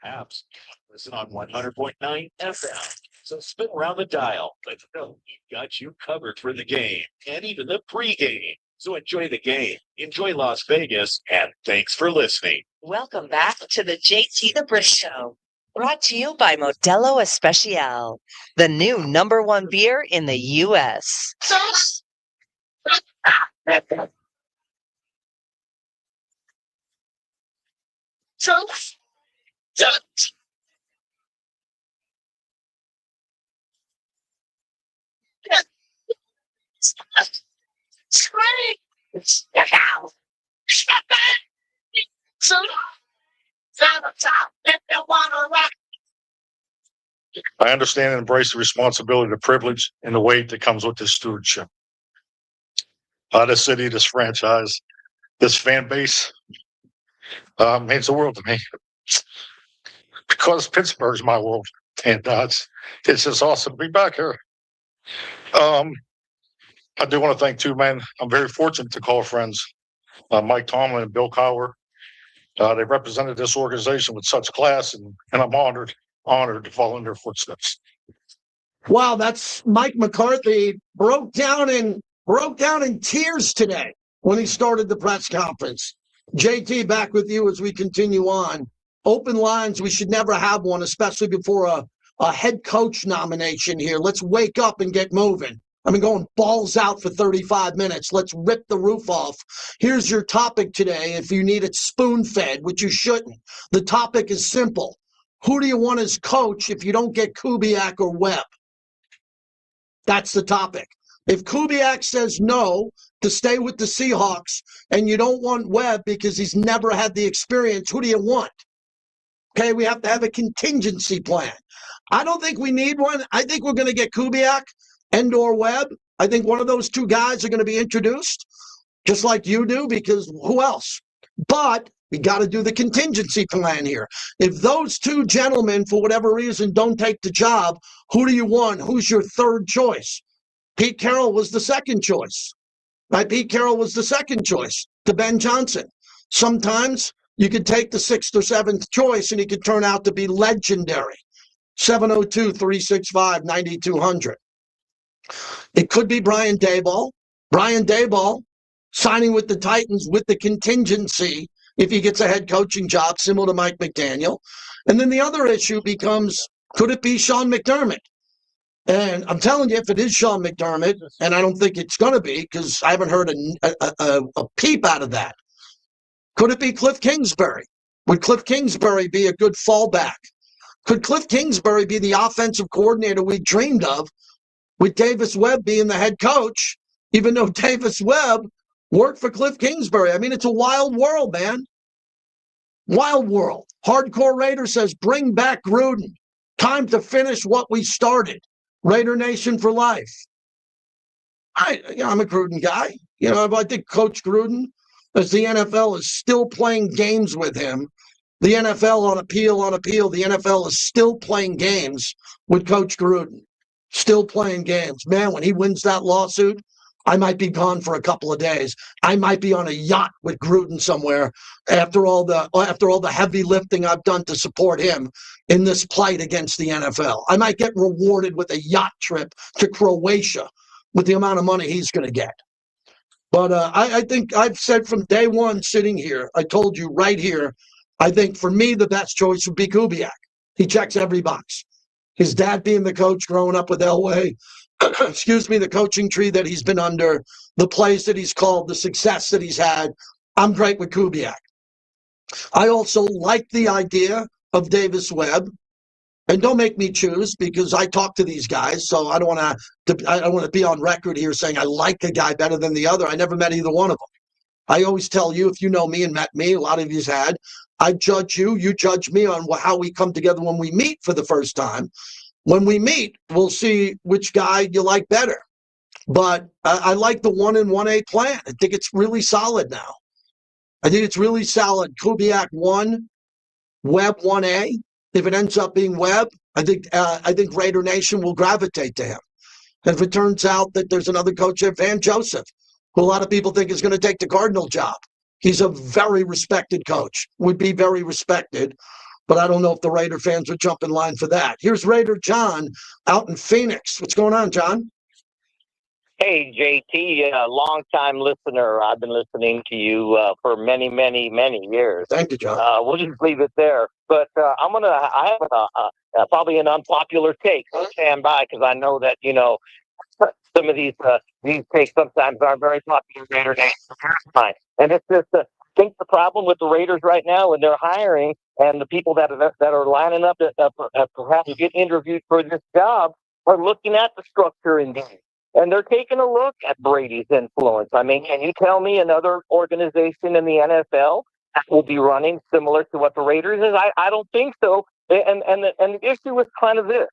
Perhaps listen on 100.9 FM. So spin around the dial. Let's know we've got you covered for the game and even the pregame. So enjoy the game, enjoy Las Vegas, and thanks for listening. Welcome back to the JT the Brick Show. Brought to you by Modelo Especial, the new #1 beer in the U.S. I understand and embrace the responsibility, the privilege, and the weight that comes with this stewardship. This city, this franchise, this fan base means the world to me. Because Pittsburgh's my world, and it's just awesome to be back here. I do want to thank two men. I'm very fortunate to call friends, Mike Tomlin and Bill Cowher. They represented this organization with such class, and I'm honored to follow in their footsteps. Wow, that's Mike McCarthy broke down in tears today when he started the press conference. JT, back with you as we continue on. Open lines, we should never have one, especially before a head coach nomination here. Let's wake up and get moving. I mean, going balls out for 35 minutes. Let's rip the roof off. Here's your topic today, if you need it spoon-fed, which you shouldn't. The topic is simple. Who do you want as coach if you don't get Kubiak or Webb? That's the topic. If Kubiak says no to stay with the Seahawks and you don't want Webb because he's never had the experience, who do you want? Okay, we have to have a contingency plan. I don't think we need one. I think we're going to get Kubiak and/or Webb. I think one of those two guys are going to be introduced, just like you do, because who else? But we got to do the contingency plan here. If those two gentlemen, for whatever reason, don't take the job, who do you want? Who's your third choice? Pete Carroll was the second choice. Right? Pete Carroll was the second choice to Ben Johnson. Sometimes you could take the 6th or 7th choice and he could turn out to be legendary. 702-365-9200. It could be Brian Daboll. Brian Daboll signing with the Titans with the contingency if he gets a head coaching job similar to Mike McDaniel. And then the other issue becomes, could it be Sean McDermott? And I'm telling you, if it is Sean McDermott, and I don't think it's going to be because I haven't heard a peep out of that, could it be Cliff Kingsbury? Would Cliff Kingsbury be a good fallback? Could Cliff Kingsbury be the offensive coordinator we dreamed of with Davis Webb being the head coach, even though Davis Webb worked for Cliff Kingsbury? I mean, it's a wild world, man. Wild world. Hardcore Raider says, bring back Gruden. Time to finish what we started. Raider Nation for life. I'm a Gruden guy. I think Coach Gruden, as the NFL is still playing games with him, the NFL on appeal, the NFL is still playing games with Coach Gruden. Still playing games. Man, when he wins that lawsuit, I might be gone for a couple of days. I might be on a yacht with Gruden somewhere after all the heavy lifting I've done to support him in this plight against the NFL. I might get rewarded with a yacht trip to Croatia with the amount of money he's going to get. But I think I've said from day one sitting here, I told you right here, I think for me the best choice would be Kubiak. He checks every box. His dad being the coach, growing up with Elway, the coaching tree that he's been under, the plays that he's called, the success that he's had. I'm great with Kubiak. I also like the idea of Davis Webb. And don't make me choose because I talk to these guys, so I don't want to be on record here saying I like a guy better than the other. I never met either one of them. I always tell you, if you know me and met me, a lot of you's had, I judge you, you judge me on how we come together when we meet for the first time. When we meet, we'll see which guy you like better. But I like the 1 and 1A plan. I think it's really solid now. I think it's really solid. Kubiak 1, Webb 1A. If it ends up being Webb, I think Raider Nation will gravitate to him. And if it turns out that there's another coach there, Van Joseph, who a lot of people think is going to take the Cardinal job. He's a very respected coach, would be very respected. But I don't know if the Raider fans would jump in line for that. Here's Raider John out in Phoenix. What's going on, John? Hey, JT, long-time listener. I've been listening to you for many, many, many years. Thank you, John. We'll just leave it there. But I have probably an unpopular take. So stand by because I know that, some of these takes sometimes aren't very popular Raider Nation. And it's just, I think the problem with the Raiders right now when they're hiring and the people that are lining up to perhaps get interviewed for this job are looking at the structure in game. And they're taking a look at Brady's influence. I mean, can you tell me another organization in the NFL that will be running similar to what the Raiders is? I don't think so. And the issue is kind of this.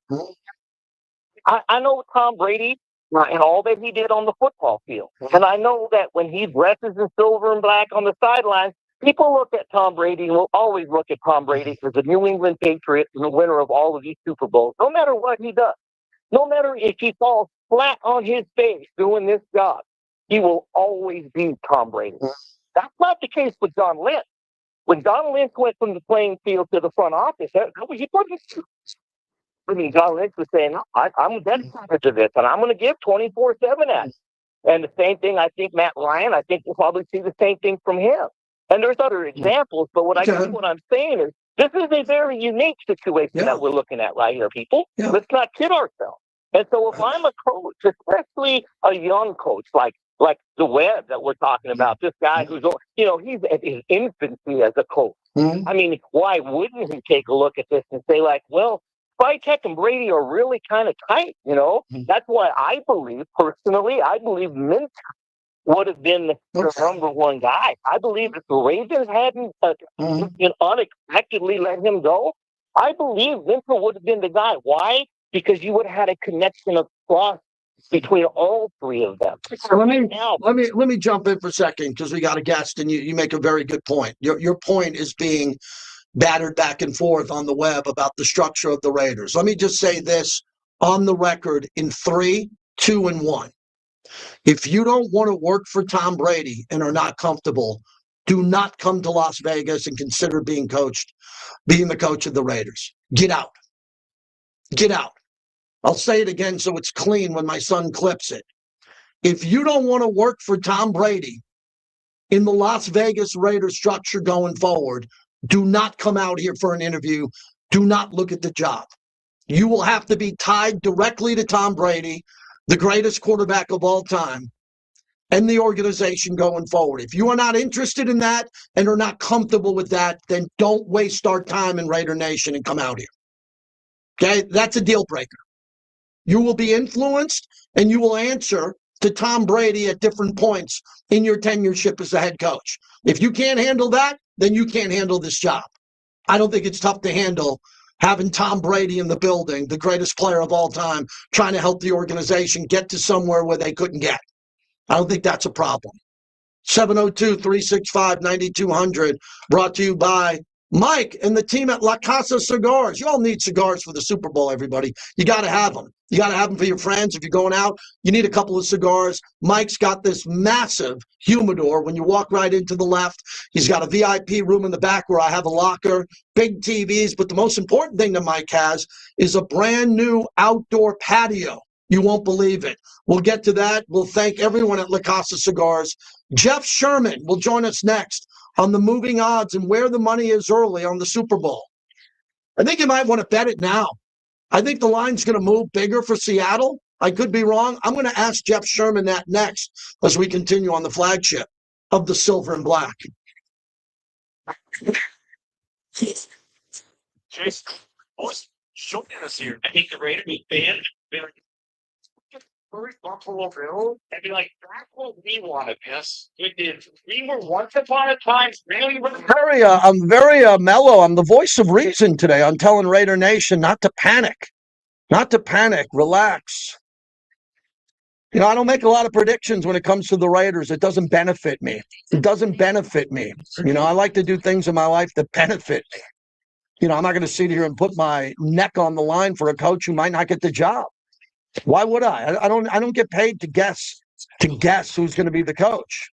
I know Tom Brady and all that he did on the football field. And I know that when he dresses in silver and black on the sidelines, people look at Tom Brady and will always look at Tom Brady as a New England Patriot and the winner of all of these Super Bowls, no matter what he does. No matter if he falls flat on his face doing this job, he will always be Tom Brady. That's not the case with John Lynch. When John Lynch went from the playing field to the front office, he wasn't. I mean, John Lynch was saying, I'm dedicated to this, and I'm going to give 24/7 at it. And the same thing, I think Matt Ryan, I think we'll probably see the same thing from him. And there's other examples, but what I'm saying is, this is a very unique situation that we're looking at right here, people. Let's not kid ourselves. And so if I'm a coach, especially a young coach like the Webb that we're talking about, this guy who's, he's at his infancy as a coach. I mean, why wouldn't he take a look at this and say, well, Vitek and Brady are really kind of tight, That's why I believe Minter would have been the number one guy. I believe if the Ravens hadn't unexpectedly let him go, I believe Minter would have been the guy. Why? Because you would have had a connection of trust between all three of them. So let me jump in for a second because we got a guest and you make a very good point. Your point is being battered back and forth on the web about the structure of the Raiders. Let me just say this on the record in 3, 2, and 1. If you don't want to work for Tom Brady and are not comfortable, do not come to Las Vegas and consider being the coach of the Raiders. Get out. Get out. I'll say it again so it's clean when my son clips it. If you don't want to work for Tom Brady in the Las Vegas Raiders structure going forward, do not come out here for an interview. Do not look at the job. You will have to be tied directly to Tom Brady, the greatest quarterback of all time, and the organization going forward. If you are not interested in that and are not comfortable with that, then don't waste our time in Raider Nation and come out here. Okay? That's a deal breaker. You will be influenced and you will answer to Tom Brady at different points in your tenureship as the head coach. If you can't handle that, then you can't handle this job. I don't think it's tough to handle having Tom Brady in the building, the greatest player of all time, trying to help the organization get to somewhere where they couldn't get. I don't think that's a problem. 702-365-9200, brought to you by Mike and the team at La Casa Cigars. You all need cigars for the Super Bowl, everybody. You got to have them. You got to have them for your friends. If you're going out, you need a couple of cigars. Mike's got this massive humidor. When you walk right into the left, he's got a VIP room in the back where I have a locker, big TVs. But the most important thing that Mike has is a brand new outdoor patio. You won't believe it. We'll get to that. We'll thank everyone at La Casa Cigars. Jeff Sherman will join us next on the moving odds and where the money is early on the Super Bowl. I think you might want to bet it now. I think the line's going to move bigger for Seattle. I could be wrong. I'm going to ask Jeff Sherman that next as we continue on the flagship of the Silver and Black. Chase, boys, showing us here. I think the Raiders fan first Buffalo Bill and be like, that's what we want to miss. We were once upon a time really I'm very mellow. I'm the voice of reason today. I'm telling Raider Nation not to panic. Not to panic. Relax. You know, I don't make a lot of predictions when it comes to the Raiders. It doesn't benefit me. It doesn't benefit me. You know, I like to do things in my life that benefit me. You know, I'm not going to sit here and put my neck on the line for a coach who might not get the job. Why would I? I don't get paid to guess who's going to be the coach.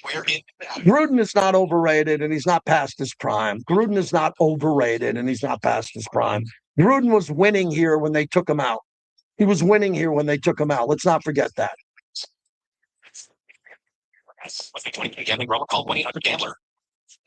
Gruden is not overrated and he's not past his prime. Gruden is not overrated and he's not past his prime. Gruden was winning here when they took him out. He was winning here when they took him out. Let's not forget that. Gambler.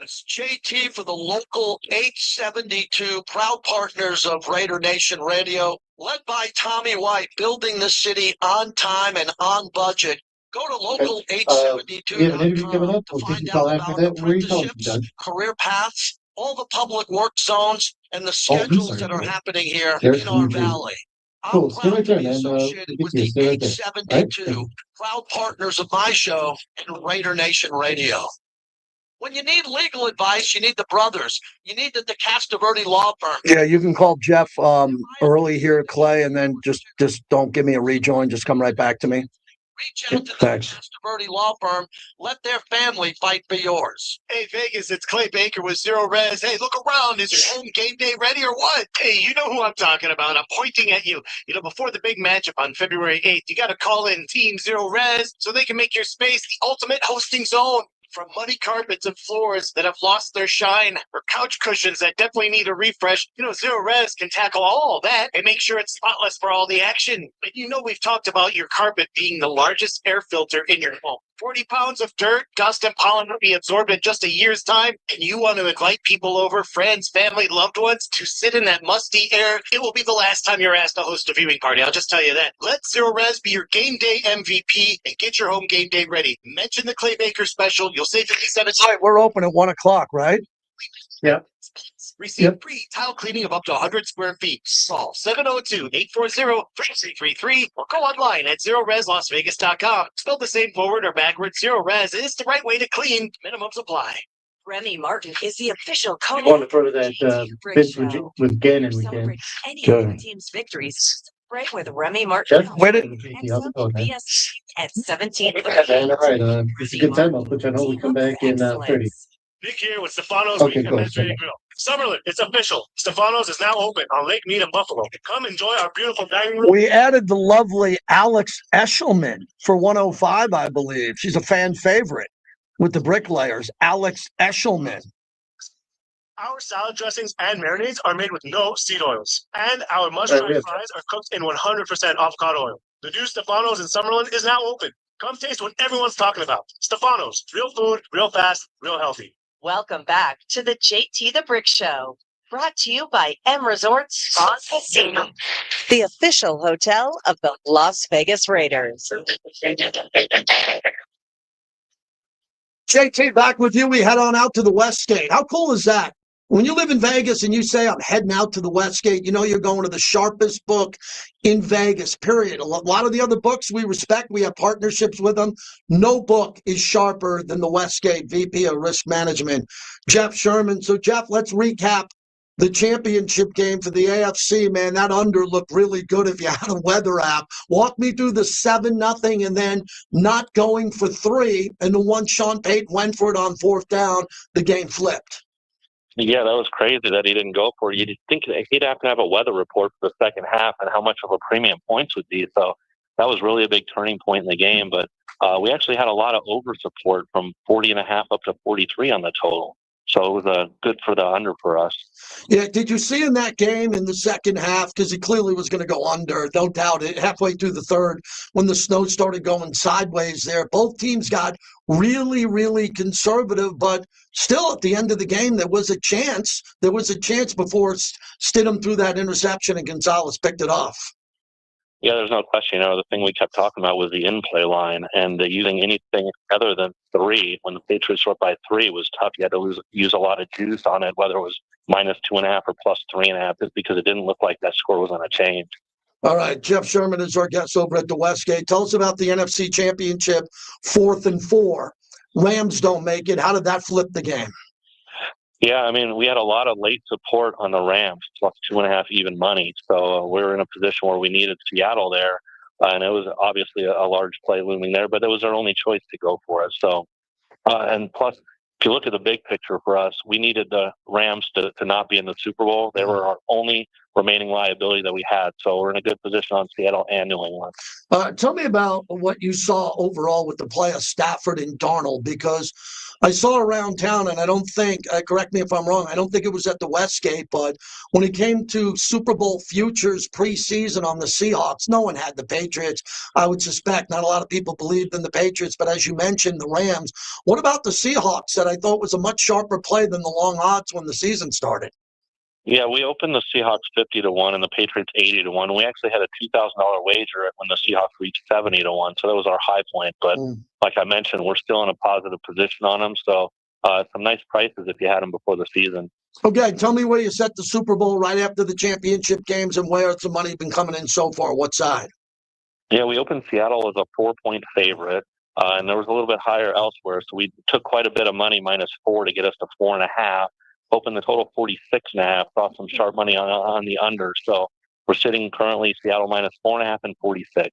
It's JT for the local 872, proud partners of Raider Nation Radio, led by Tommy White, building the city on time and on budget. Go to local 872.com to find out about apprenticeships, career paths, all the public work zones, and the schedules that are happening here in our valley. I'm proud to be associated with the 872, proud partners of my show and Raider Nation Radio. When you need legal advice, you need the brothers. You need the Castaverde law firm. Yeah, you can call Jeff early here, Clay, and then just don't give me a rejoin. Just come right back to me. Reach out to the Castaverde law firm. Let their family fight for yours. Hey, Vegas, it's Clay Baker with Zero Res. Hey, look around. Is your home game day ready or what? Hey, you know who I'm talking about. I'm pointing at you. You know, before the big matchup on February 8th, you got to call in Team Zero Res so they can make your space the ultimate hosting zone. From muddy carpets and floors that have lost their shine, or couch cushions that definitely need a refresh, you know, Zero Res can tackle all that and make sure it's spotless for all the action. But you know, we've talked about your carpet being the largest air filter in your home. 40 pounds of dirt, dust, and pollen will be absorbed in just a year's time, and you want to invite people over, friends, family, loved ones, to sit in that musty air. It will be the last time you're asked to host a viewing party, I'll just tell you that. Let Zero Res be your game day MVP and get your home game day ready. Mention the Clay Baker special. You'll save 57 cents. All right, we're open at 1 o'clock, right? Yeah. Receive free tile cleaning of up to 100 square feet. Call 702-840-3333 or go online at ZeroResLasVegas.com. Spelled the same forward or backwards, Zero Res is the right way to clean. Minimum supply. Remy Martin is the official coach. I want to throw to that pitch with Gannon weekend. Any of your team's victories. Right with Remy Martin. Wait it. At 17. All right, it's a good time. I'll put you on hold. We come back in 30. Big here with Stefano's Meat and Mediterranean Grill. Summerlin, it's official. Stefano's is now open on Lake Mead in Buffalo. Come enjoy our beautiful dining room. We added the lovely Alex Eshelman for 105, I believe. She's a fan favorite with the bricklayers. Alex Eshelman. Our salad dressings and marinades are made with no seed oils. And our mushroom fries are cooked in 100% avocado oil. The new Stefano's in Summerlin is now open. Come taste what everyone's talking about. Stefano's, real food, real fast, real healthy. Welcome back to the JT the Brick Show, brought to you by M Resorts Spa Casino, the official hotel of the Las Vegas Raiders. JT, back with you. We head on out to the Westgate. How cool is that? When you live in Vegas and you say, I'm heading out to the Westgate, you know you're going to the sharpest book in Vegas, period. A lot of the other books we respect. We have partnerships with them. No book is sharper than the Westgate VP of Risk Management, Jeff Sherman. So, Jeff, let's recap the championship game for the AFC, man. That under looked really good if you had a weather app. Walk me through the 7-0 and then not going for 3. And the one Sean Payton went for it on 4th down, the game flipped. Yeah, that was crazy that he didn't go for it. You'd think he'd have to have a weather report for the second half and how much of a premium points would be. So that was really a big turning point in the game. But we actually had a lot of over support from 40.5 up to 43 on the total. So it was good for the under for us. Yeah, did you see in that game in the second half, because he clearly was going to go under, don't doubt it, halfway through the third, when the snow started going sideways there, both teams got really, really conservative, but still at the end of the game, there was a chance. There was a chance before Stidham threw that interception and Gonzalez picked it off. Yeah, there's no question. The thing we kept talking about was the in-play line, and using anything other than 3 when the Patriots were up by 3 was tough. You had to use a lot of juice on it, whether it was -2.5 or +3.5, just because it didn't look like that score was going to change. All right, Jeff Sherman is our guest over at the Westgate. Tell us about the NFC Championship, 4th and 4. Rams don't make it. How did that flip the game? Yeah, I mean, we had a lot of late support on the Rams, +2.5 even money. So we were in a position where we needed Seattle there. And it was obviously a large play looming there, but it was our only choice to go for it. So, and plus, if you look at the big picture for us, we needed the Rams to not be in the Super Bowl. They were our only remaining liability that we had. So we're in a good position on Seattle and New England. Tell me about what you saw overall with the play of Stafford and Darnold, because I saw around town, and I don't think, correct me if I'm wrong, I don't think it was at the Westgate, but when it came to Super Bowl futures preseason on the Seahawks, no one had the Patriots. I would suspect not a lot of people believed in the Patriots, but as you mentioned, the Rams. What about the Seahawks that I thought was a much sharper play than the long odds when the season started? Yeah, we opened the Seahawks 50-1 and the Patriots 80-1. We actually had a $2,000 wager when the Seahawks reached 70-1, so that was our high point. But like I mentioned, we're still in a positive position on them, so some nice prices if you had them before the season. Okay, tell me where you set the Super Bowl right after the championship games and where the money been coming in so far. What side? Yeah, we opened Seattle as a 4-point favorite, and there was a little bit higher elsewhere, so we took quite a bit of money, -4, to get us to 4.5. Opened the total 46.5. Saw some sharp money on the under. So we're sitting currently Seattle -4.5 and 46.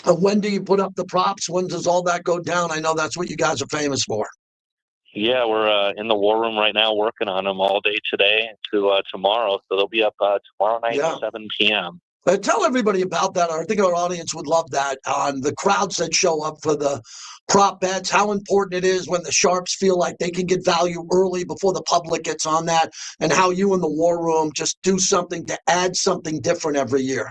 When do you put up the props? When does all that go down? I know that's what you guys are famous for. Yeah, we're in the war room right now working on them all day today to tomorrow. So they'll be up tomorrow night at 7 p.m. Tell everybody about that. I think our audience would love that. On the crowds that show up for the prop bets, how important it is when the sharps feel like they can get value early before the public gets on that, and how you in the war room just do something to add something different every year.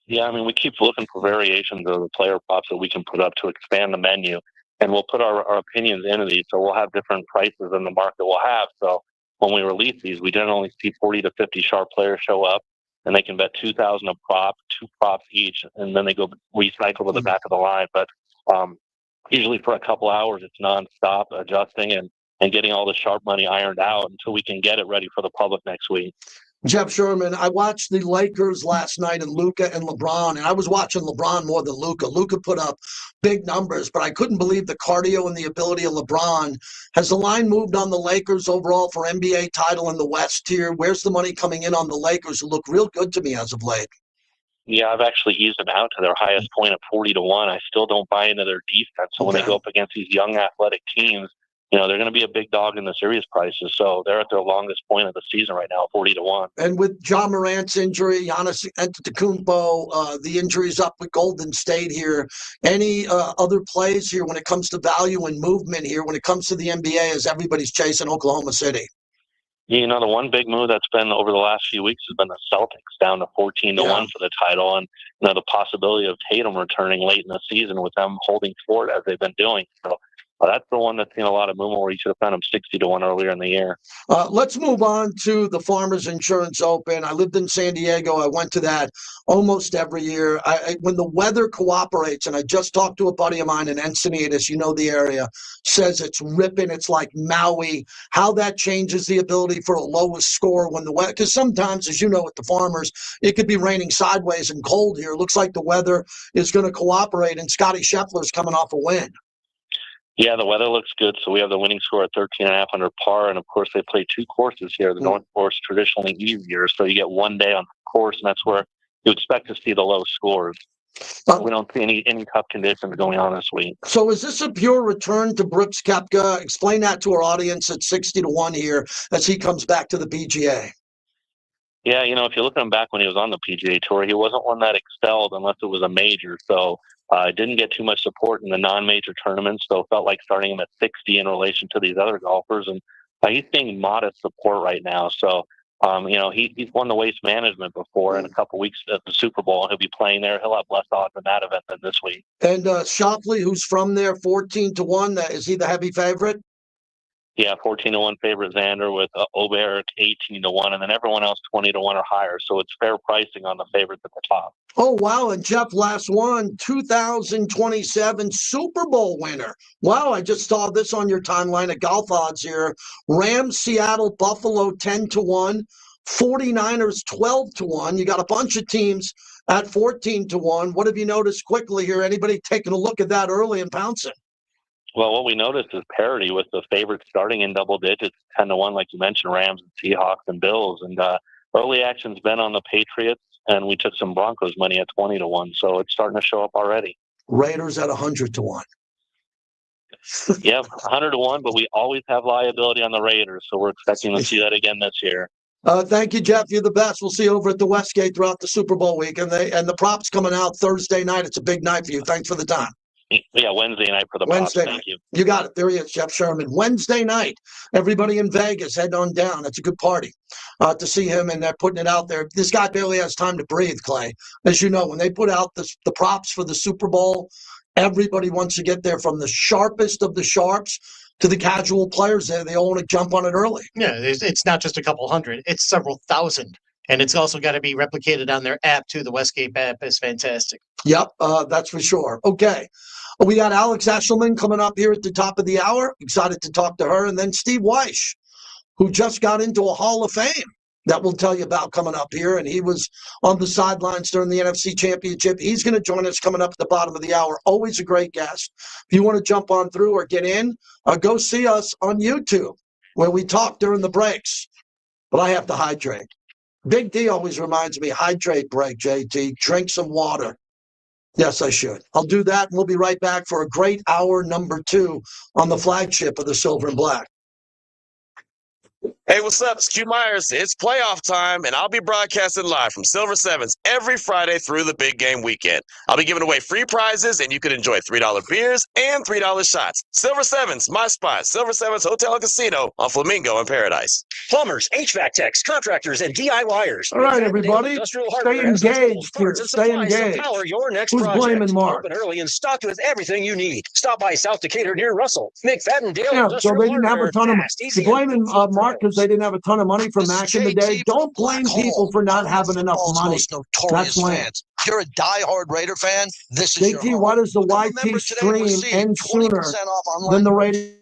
Yeah, I mean, we keep looking for variations of the player props that we can put up to expand the menu, and we'll put our opinions into these. So we'll have different prices in the market we'll have. So when we release these, we generally see 40 to 50 sharp players show up, and they can bet $2,000 a prop, 2 props each, and then they go recycle to the back of the line. But usually for a couple hours, it's nonstop adjusting and getting all the sharp money ironed out until we can get it ready for the public next week. Jeff Sherman, I watched the Lakers last night and Luka and LeBron, and I was watching LeBron more than Luka. Luka put up big numbers, but I couldn't believe the cardio and the ability of LeBron. Has the line moved on the Lakers overall for NBA title in the West here? Where's the money coming in on the Lakers, who look real good to me as of late? Yeah, I've actually eased them out to their highest point of 40-1. I still don't buy into their defense. So when they go up against these young athletic teams, they're going to be a big dog in the series prices. So they're at their longest point of the season right now, 40-1. And with John Morant's injury, Giannis Antetokounmpo, the injuries up with Golden State here, any other plays here when it comes to value and movement here when it comes to the NBA as everybody's chasing Oklahoma City? The one big move that's been over the last few weeks has been the Celtics down to 14-1 for the title, and the possibility of Tatum returning late in the season with them holding fort as they've been doing. So that's the one that's seen a lot of movement where you should have found him 60-1 earlier in the year. Let's move on to the Farmers Insurance Open. I lived in San Diego. I went to that almost every year. When the weather cooperates, and I just talked to a buddy of mine in Encinitas, the area, says it's ripping. It's like Maui. How that changes the ability for a lowest score when the weather, because sometimes, as you know, at the Farmers, it could be raining sideways and cold here. It looks like the weather is going to cooperate, and Scotty Scheffler's coming off a win. Yeah, the weather looks good. So we have the winning score at 13.5 under par. And, of course, they play two courses here. The North Course traditionally easier. So you get 1 day on the course, and that's where you expect to see the low scores. We don't see any tough conditions going on this week. So is this a pure return to Brooks Koepka? Explain that to our audience at 60-1 here as he comes back to the PGA. Yeah, if you look at him back when he was on the PGA Tour, he wasn't one that excelled unless it was a major. So didn't get too much support in the non-major tournaments, so felt like starting him at 60 in relation to these other golfers. And he's seeing modest support right now. So, he's won the Waste Management before in a couple weeks at the Super Bowl, and he'll be playing there. He'll have less odds in that event than this week. And Shopley, who's from there, 14-1, is he the heavy favorite? Yeah, 14-1 favorite Xander with Oberg 18-1, and then everyone else 20-1 or higher. So it's fair pricing on the favorites at the top. Oh, wow. And Jeff, last one, 2027 Super Bowl winner. Wow, I just saw this on your timeline at Golf Odds here. Rams, Seattle, Buffalo 10-1, 49ers 12-1. You got a bunch of teams at 14-1. What have you noticed quickly here? Anybody taking a look at that early and pouncing? Well, what we noticed is parity with the favorites starting in double digits, 10-1, like you mentioned, Rams and Seahawks and Bills. And early action's been on the Patriots, and we took some Broncos money at 20-1. So it's starting to show up already. Raiders at 100-1. Yeah, 100-1, but we always have liability on the Raiders. So we're expecting to see that again this year. Thank you, Jeff. You're the best. We'll see you over at the Westgate throughout the Super Bowl week. And the props coming out Thursday night. It's a big night for you. Thanks for the time. Yeah, Wednesday night for the props. Thank you. You got it. There he is, Jeff Sherman. Wednesday night, everybody in Vegas, head on down. It's a good party to see him, and they're putting it out there. This guy barely has time to breathe, Clay. As you know, when they put out the props for the Super Bowl, everybody wants to get there, from the sharpest of the sharps to the casual players there. They all want to jump on it early. Yeah, it's not just a couple hundred. It's several thousand. And it's also got to be replicated on their app, too. The Westgate app is fantastic. Yep, that's for sure. Okay. We got Alex Eshelman coming up here at the top of the hour. Excited to talk to her. And then Steve Weish, who just got into a Hall of Fame that we'll tell you about coming up here. And he was on the sidelines during the NFC Championship. He's going to join us coming up at the bottom of the hour. Always a great guest. If you want to jump on through or get in, go see us on YouTube, where we talk during the breaks. But I have to hydrate. Big D always reminds me, hydrate break, JT. Drink some water. Yes, I should. I'll do that, and we'll be right back for a great hour number 2 on the flagship of the Silver and Black. Hey, what's up? It's Q Myers. It's playoff time, and I'll be broadcasting live from Silver Sevens every Friday through the big game weekend. I'll be giving away free prizes, and you can enjoy $3 beers and $3 shots. Silver Sevens, my spot. Silver Sevens Hotel and Casino on Flamingo in Paradise. Plumbers, HVAC techs, contractors, and DIYers. All right, everybody. Stay engaged here. Stay engaged. Power your next Who's project. blaming Mark? Open early and stocked with everything you need. Stop by South Decatur near Russell. McFadden, Dale. Yeah, so they didn't have a ton of money. You're blaming Mark because they didn't have a ton of money for Mac in the day. Don't blame people for not having enough money. That's Lance. If you're a diehard Raider fan, this is your JT, home. why does the YT stream end sooner than the Raiders?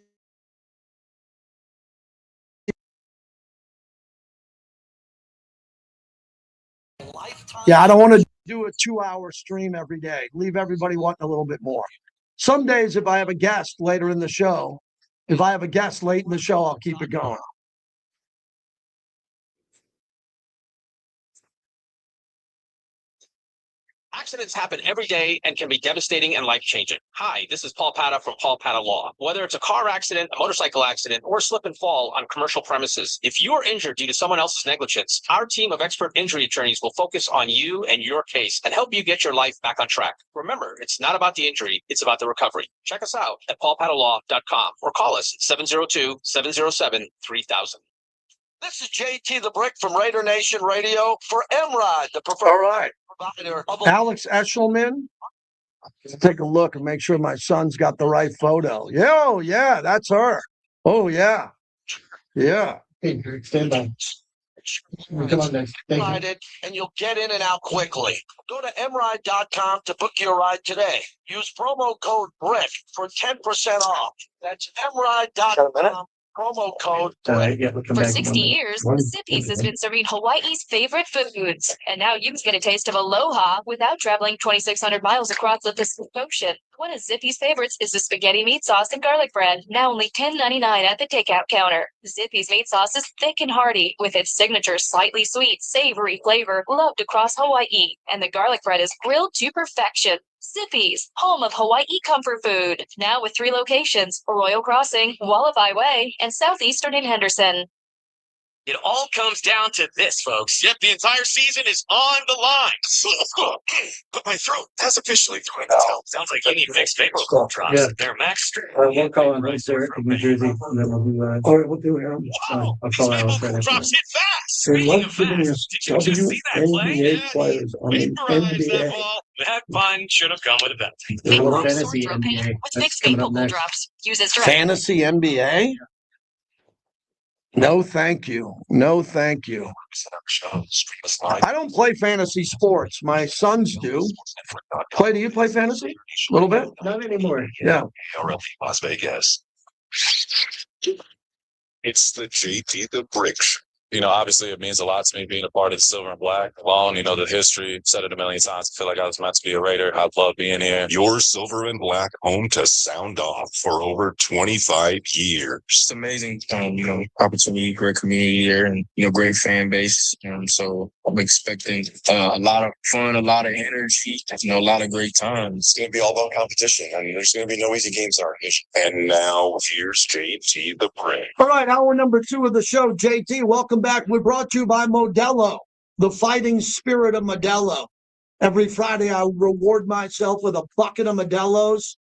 Yeah, I don't want to do a 2-hour stream every day. Leave everybody wanting a little bit more. Some days, if I have a guest later in the show, I'll keep it going. Accidents happen every day and can be devastating and life-changing. Hi, this is Paul Pata from Paul Pata Law. Whether it's a car accident, a motorcycle accident, or slip and fall on commercial premises, if you are injured due to someone else's negligence, our team of expert injury attorneys will focus on you and your case and help you get your life back on track. Remember, it's not about the injury, it's about the recovery. Check us out at paulpatalaw.com or call us 702-707-3000. This is JT the Brick from Raider Nation Radio for MRIDE, the preferred All right. provider of Alex Eshelman. Take a look and make sure my son's got the right photo. Yeah, oh, yeah, that's her. Oh, yeah. Yeah. Hey, stand by. Come on, Nick. Thank you. Ride, and you'll get in and out quickly. Go to mride.com to book your ride today. Use promo code BRICK for 10% off. That's mride.com. Promo code BRICK. For 60 years, Zippy's has been serving Hawaii's favorite foods. And now you can get a taste of aloha without traveling 2,600 miles across the Pacific Ocean. One of Zippy's favorites is the spaghetti meat sauce and garlic bread, now only $10.99 at the takeout counter. Zippy's meat sauce is thick and hearty, with its signature slightly sweet, savory flavor loved across Hawaii. And the garlic bread is grilled to perfection. Zippy's, home of Hawaii comfort food. Now with 3 locations, Royal Crossing, Wallaby Way, and Southeastern in Henderson. It all comes down to this, folks. Yep, the entire season is on the line. But my throat has officially joined the tell. Sounds like you need fixed vapor drops. Yeah. They're max. We'll call on right there in New Jersey, and then we'll do All right, we'll do it. I'll call Alex right after Drops that. hit fast. And Speaking let's of give me fast, did you just see that play? WNBA players on the Vaporize that NBA. ball. That fun should have come with a bet. There's a little Sore fantasy throat pain NBA. with That's fixed coming up vapor next. drops. Use as directed. Fantasy NBA? No, thank you. No, thank you. I don't play fantasy sports. My sons do. Do you play fantasy? A little bit? Not anymore. Yeah. Las Vegas. It's the JT the Brick. You know, obviously it means a lot to me being a part of the Silver and Black alone. You know, the history, said it a million times. I feel like I was meant to be a Raider. I love being here. Your Silver and Black home to sound off for over 25 years. Just amazing, opportunity, great community here, and, great fan base. So I'm expecting a lot of fun, a lot of energy, a lot of great times. It's going to be all about competition. I mean, there's going to be no easy games in our nation. And now here's JT the Brick. All right, hour number 2 of the show. JT, welcome back. We're brought to you by Modelo, the fighting spirit of Modelo. Every Friday, I reward myself with a bucket of Modelos.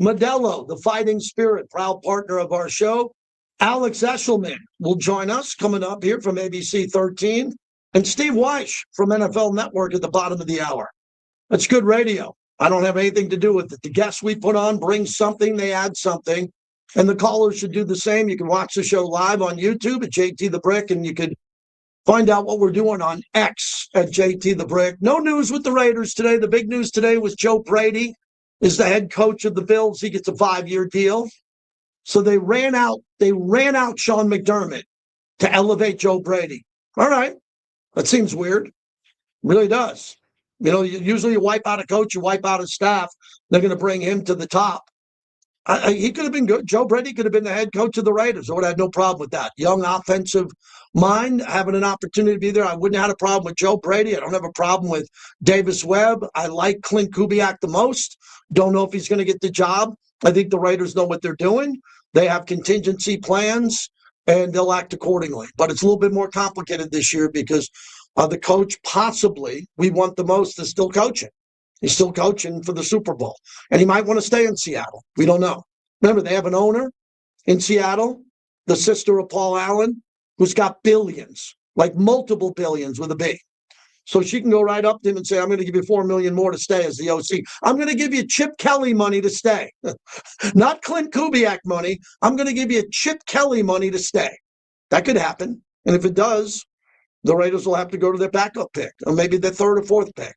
Modelo, the fighting spirit, proud partner of our show. Alex Eshelman will join us coming up here from ABC 13. And Steve Weish from NFL Network at the bottom of the hour. That's good radio. I don't have anything to do with it. The guests we put on bring something, they add something. And the callers should do the same. You can watch the show live on YouTube at JT the Brick, and you can find out what we're doing on X at JT the Brick. No news with the Raiders today. The big news today was Joe Brady is the head coach of the Bills. He gets a 5-year deal. So they ran out Sean McDermott to elevate Joe Brady. All right. That seems weird. Really does. Usually you wipe out a coach, you wipe out a staff. They're going to bring him to the top. He could have been good. Joe Brady could have been the head coach of the Raiders. I would have had no problem with that. Young offensive mind, having an opportunity to be there. I wouldn't have had a problem with Joe Brady. I don't have a problem with Davis Webb. I like Clint Kubiak the most. Don't know if he's going to get the job. I think the Raiders know what they're doing. They have contingency plans, and they'll act accordingly. But it's a little bit more complicated this year because the coach possibly we want the most is still coaching. He's still coaching for the Super Bowl. And he might want to stay in Seattle. We don't know. Remember, they have an owner in Seattle, the sister of Paul Allen, who's got billions, like multiple billions with a B. So she can go right up to him and say, I'm going to give you $4 million more to stay as the OC. I'm going to give you Chip Kelly money to stay. Not Clint Kubiak money. I'm going to give you Chip Kelly money to stay. That could happen. And if it does, the Raiders will have to go to their backup pick, or maybe their 3rd or 4th pick.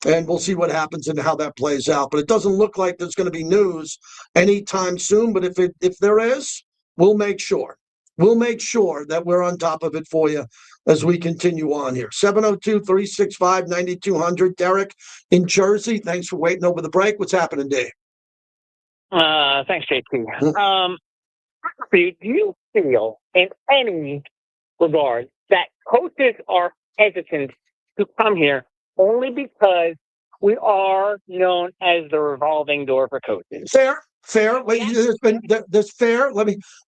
And we'll see what happens and how that plays out. But it doesn't look like there's going to be news anytime soon. But if there is, we'll make sure. We'll make sure that we're on top of it for you as we continue on here. 702-365-9200. Derek in Jersey, thanks for waiting over the break. What's happening, Dave? Thanks, JP. Do you feel in any regard that coaches are hesitant to come here only because we are known as the revolving door for coaches. Fair. There's fair.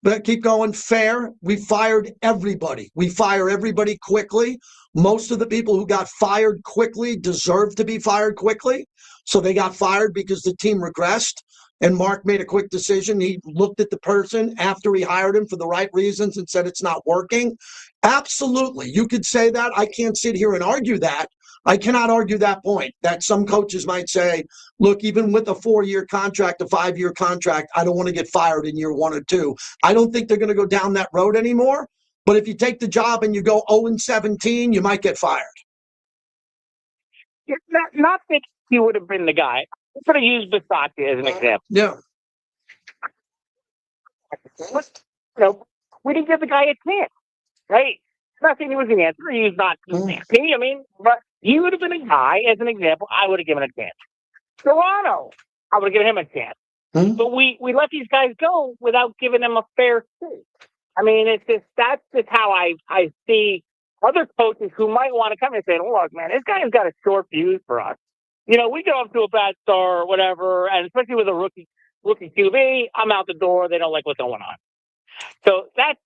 But keep going. Fair. We fired everybody. We fire everybody quickly. Most of the people who got fired quickly deserve to be fired quickly. So they got fired because the team regressed. And Mark made a quick decision. He looked at the person after he hired him for the right reasons and said it's not working. Absolutely. You could say that. I can't sit here and argue that. I cannot argue that point, that some coaches might say, look, even with a 4-year contract, a 5-year contract, I don't want to get fired in year 1 or 2. I don't think they're going to go down that road anymore. But if you take the job and you go 0-17, you might get fired. It's not that he would have been the guy. I'm going to use Bisaccia as an example. Yeah. We didn't give the guy a chance, right? Not saying he was the answer. He was not MVP. I mean, but he would have been a guy, as an example, I would have given a chance. Toronto, I would have given him a chance. But we let these guys go without giving them a fair shake. I mean, that's just how I see other coaches who might want to come and say, look, man, this guy's got a short fuse for us. We get off to a bad start or whatever, and especially with a rookie QB, I'm out the door. They don't like what's going on. So that's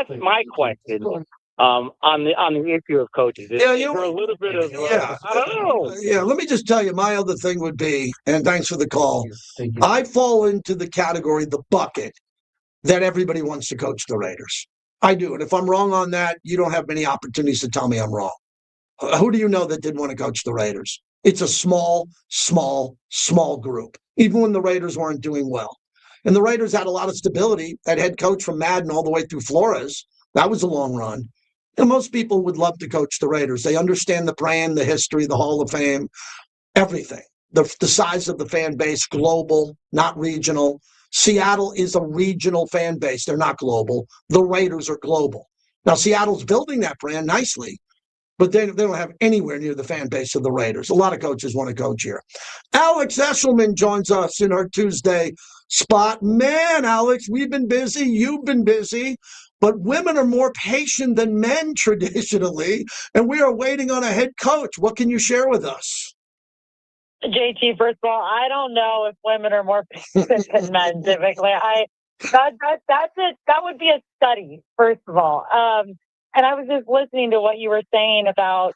my question on the issue of coaches. Is there a little bit of I don't know. Yeah, let me just tell you, my other thing would be, and thanks for the call, I fall into the category, the bucket, that everybody wants to coach the Raiders. I do. And if I'm wrong on that, you don't have many opportunities to tell me I'm wrong. Who do you know that didn't want to coach the Raiders? It's a small group, even when the Raiders weren't doing well. And the Raiders had a lot of stability. That head coach from Madden all the way through Flores, that was a long run. And most people would love to coach the Raiders. They understand the brand, the history, the Hall of Fame, everything. The size of the fan base, global, not regional. Seattle is a regional fan base. They're not global. The Raiders are global. Now, Seattle's building that brand nicely, but they don't have anywhere near the fan base of the Raiders. A lot of coaches want to coach here. Alex Eshelman joins us in our Tuesday spot. Man, Alex, we've been busy. You've been busy. But women are more patient than men traditionally, and we are waiting on a head coach. What can you share with us? JT, first of all, I don't know if women are more patient than men typically. That would be a study, first of all. And I was just listening to what you were saying about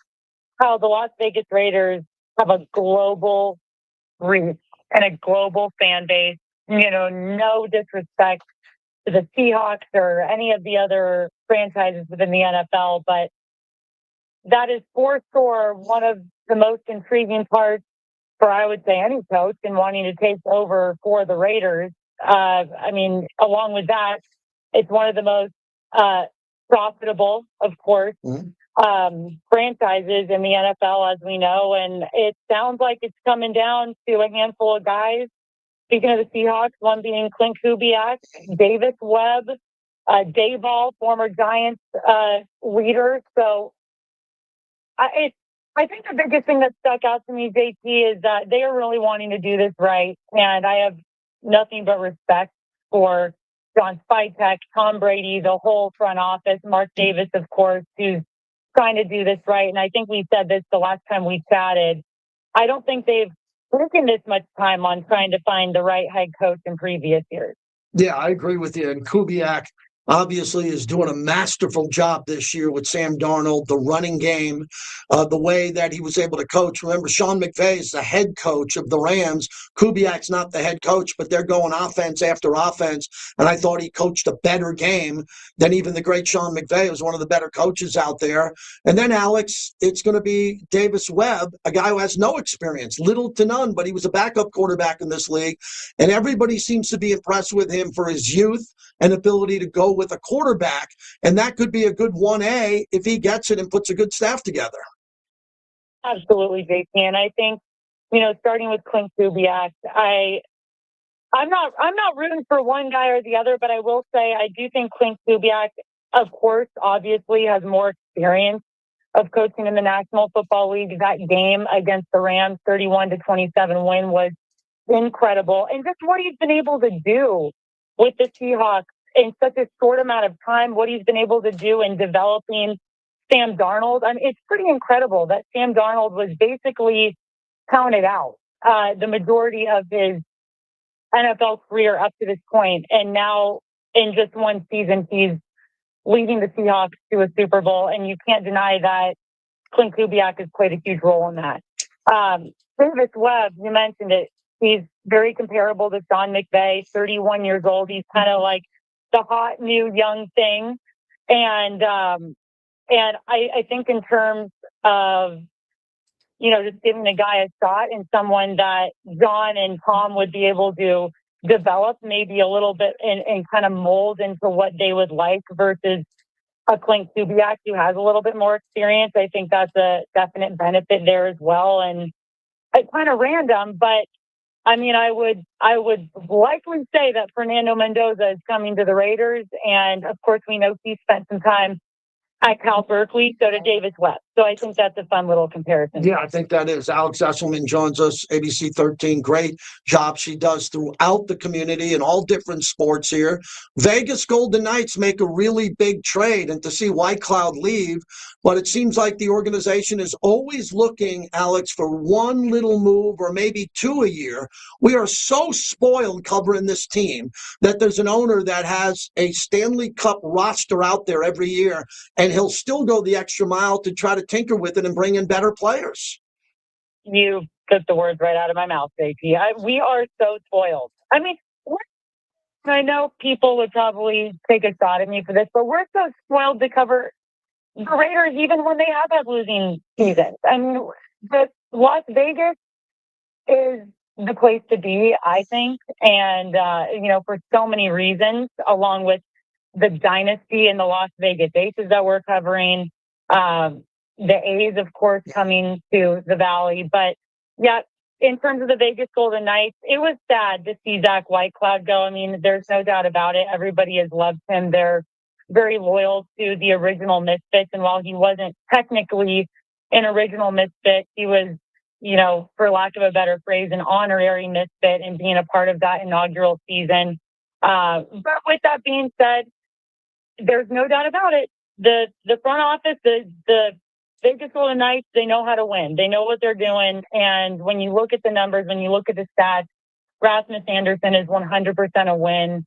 how the Las Vegas Raiders have a global reach and a global fan base. No disrespect to the Seahawks or any of the other franchises within the NFL, but that is for sure one of the most intriguing parts for, I would say, any coach in wanting to take over for the Raiders. Along with that, it's one of the most profitable, of course, franchises in the NFL, as we know. And it sounds like it's coming down to a handful of guys. Speaking of the Seahawks, one being Clint Kubiak, Davis Webb, Dayball, former Giants leader. So I think the biggest thing that stuck out to me, JT, is that they are really wanting to do this right. And I have nothing but respect for John Spytek, Tom Brady, the whole front office, Mark Davis, of course, who's trying to do this right. And I think we said this the last time we chatted. I don't think they've taken this much time on trying to find the right head coach in previous years. Yeah, I agree with you. And Kubiak obviously is doing a masterful job this year with Sam Darnold, the running game, the way that he was able to coach. Remember, Sean McVay is the head coach of the Rams. Kubiak's not the head coach, but they're going offense after offense. And I thought he coached a better game than even the great Sean McVay. He was one of the better coaches out there. And then, Alex, it's going to be Davis Webb, a guy who has no experience, little to none, but he was a backup quarterback in this league. And everybody seems to be impressed with him for his youth and ability to go with a quarterback. And that could be a good 1A if he gets it and puts a good staff together. Absolutely, JP. And I think, starting with Clint Kubiak, I'm not rooting for one guy or the other, but I will say I do think Clint Kubiak, of course, obviously has more experience of coaching in the National Football League. That game against the Rams, 31-27 win, was incredible. And just what he's been able to do with the Seahawks in such a short amount of time, what he's been able to do in developing Sam Darnold. I mean, it's pretty incredible that Sam Darnold was basically counted out the majority of his NFL career up to this point, and now in just one season, he's leading the Seahawks to a Super Bowl, and you can't deny that Clint Kubiak has played a huge role in that. Davis Webb, you mentioned it. He's very comparable to Sean McVay, 31 years old. He's kind of like the hot new young thing. And I think in terms of, just giving a guy a shot and someone that John and Tom would be able to develop maybe a little bit and kind of mold into what they would like versus a Clint Kubiak who has a little bit more experience. I think that's a definite benefit there as well. And it's kind of random, but I mean, I would likely say that Fernando Mendoza is coming to the Raiders. And of course, we know he spent some time at Cal Berkeley, so did Davis Webb. So I think that's a fun little comparison. Yeah, I think that is. Alex Esselman joins us, ABC 13. Great job she does throughout the community in all different sports here. Vegas Golden Knights make a really big trade, and to see White Cloud leave, but it seems like the organization is always looking, Alex, for one little move or maybe two a year. We are so spoiled covering this team that there's an owner that has a Stanley Cup roster out there every year, and he'll still go the extra mile to try to tinker with it and bring in better players. You took the words right out of my mouth, JP. We are so spoiled. I mean, I know people would probably take a shot at me for this, but we're so spoiled to cover the Raiders even when they have had losing seasons. I mean, Las Vegas is the place to be, I think, and, for so many reasons, along with the dynasty and the Las Vegas Aces that we're covering, the A's, of course, coming to the Valley. But yeah, in terms of the Vegas Golden Knights, it was sad to see Zach Whitecloud go. I mean, there's no doubt about it. Everybody has loved him. They're very loyal to the original Misfits. And while he wasn't technically an original Misfit, he was, for lack of a better phrase, an honorary Misfit and being a part of that inaugural season. But with that being said, there's no doubt about it. The front office, the Vegas Golden Knights, they know how to win. They know what they're doing. And when you look at the numbers, when you look at the stats, Rasmus Anderson is 100% a win.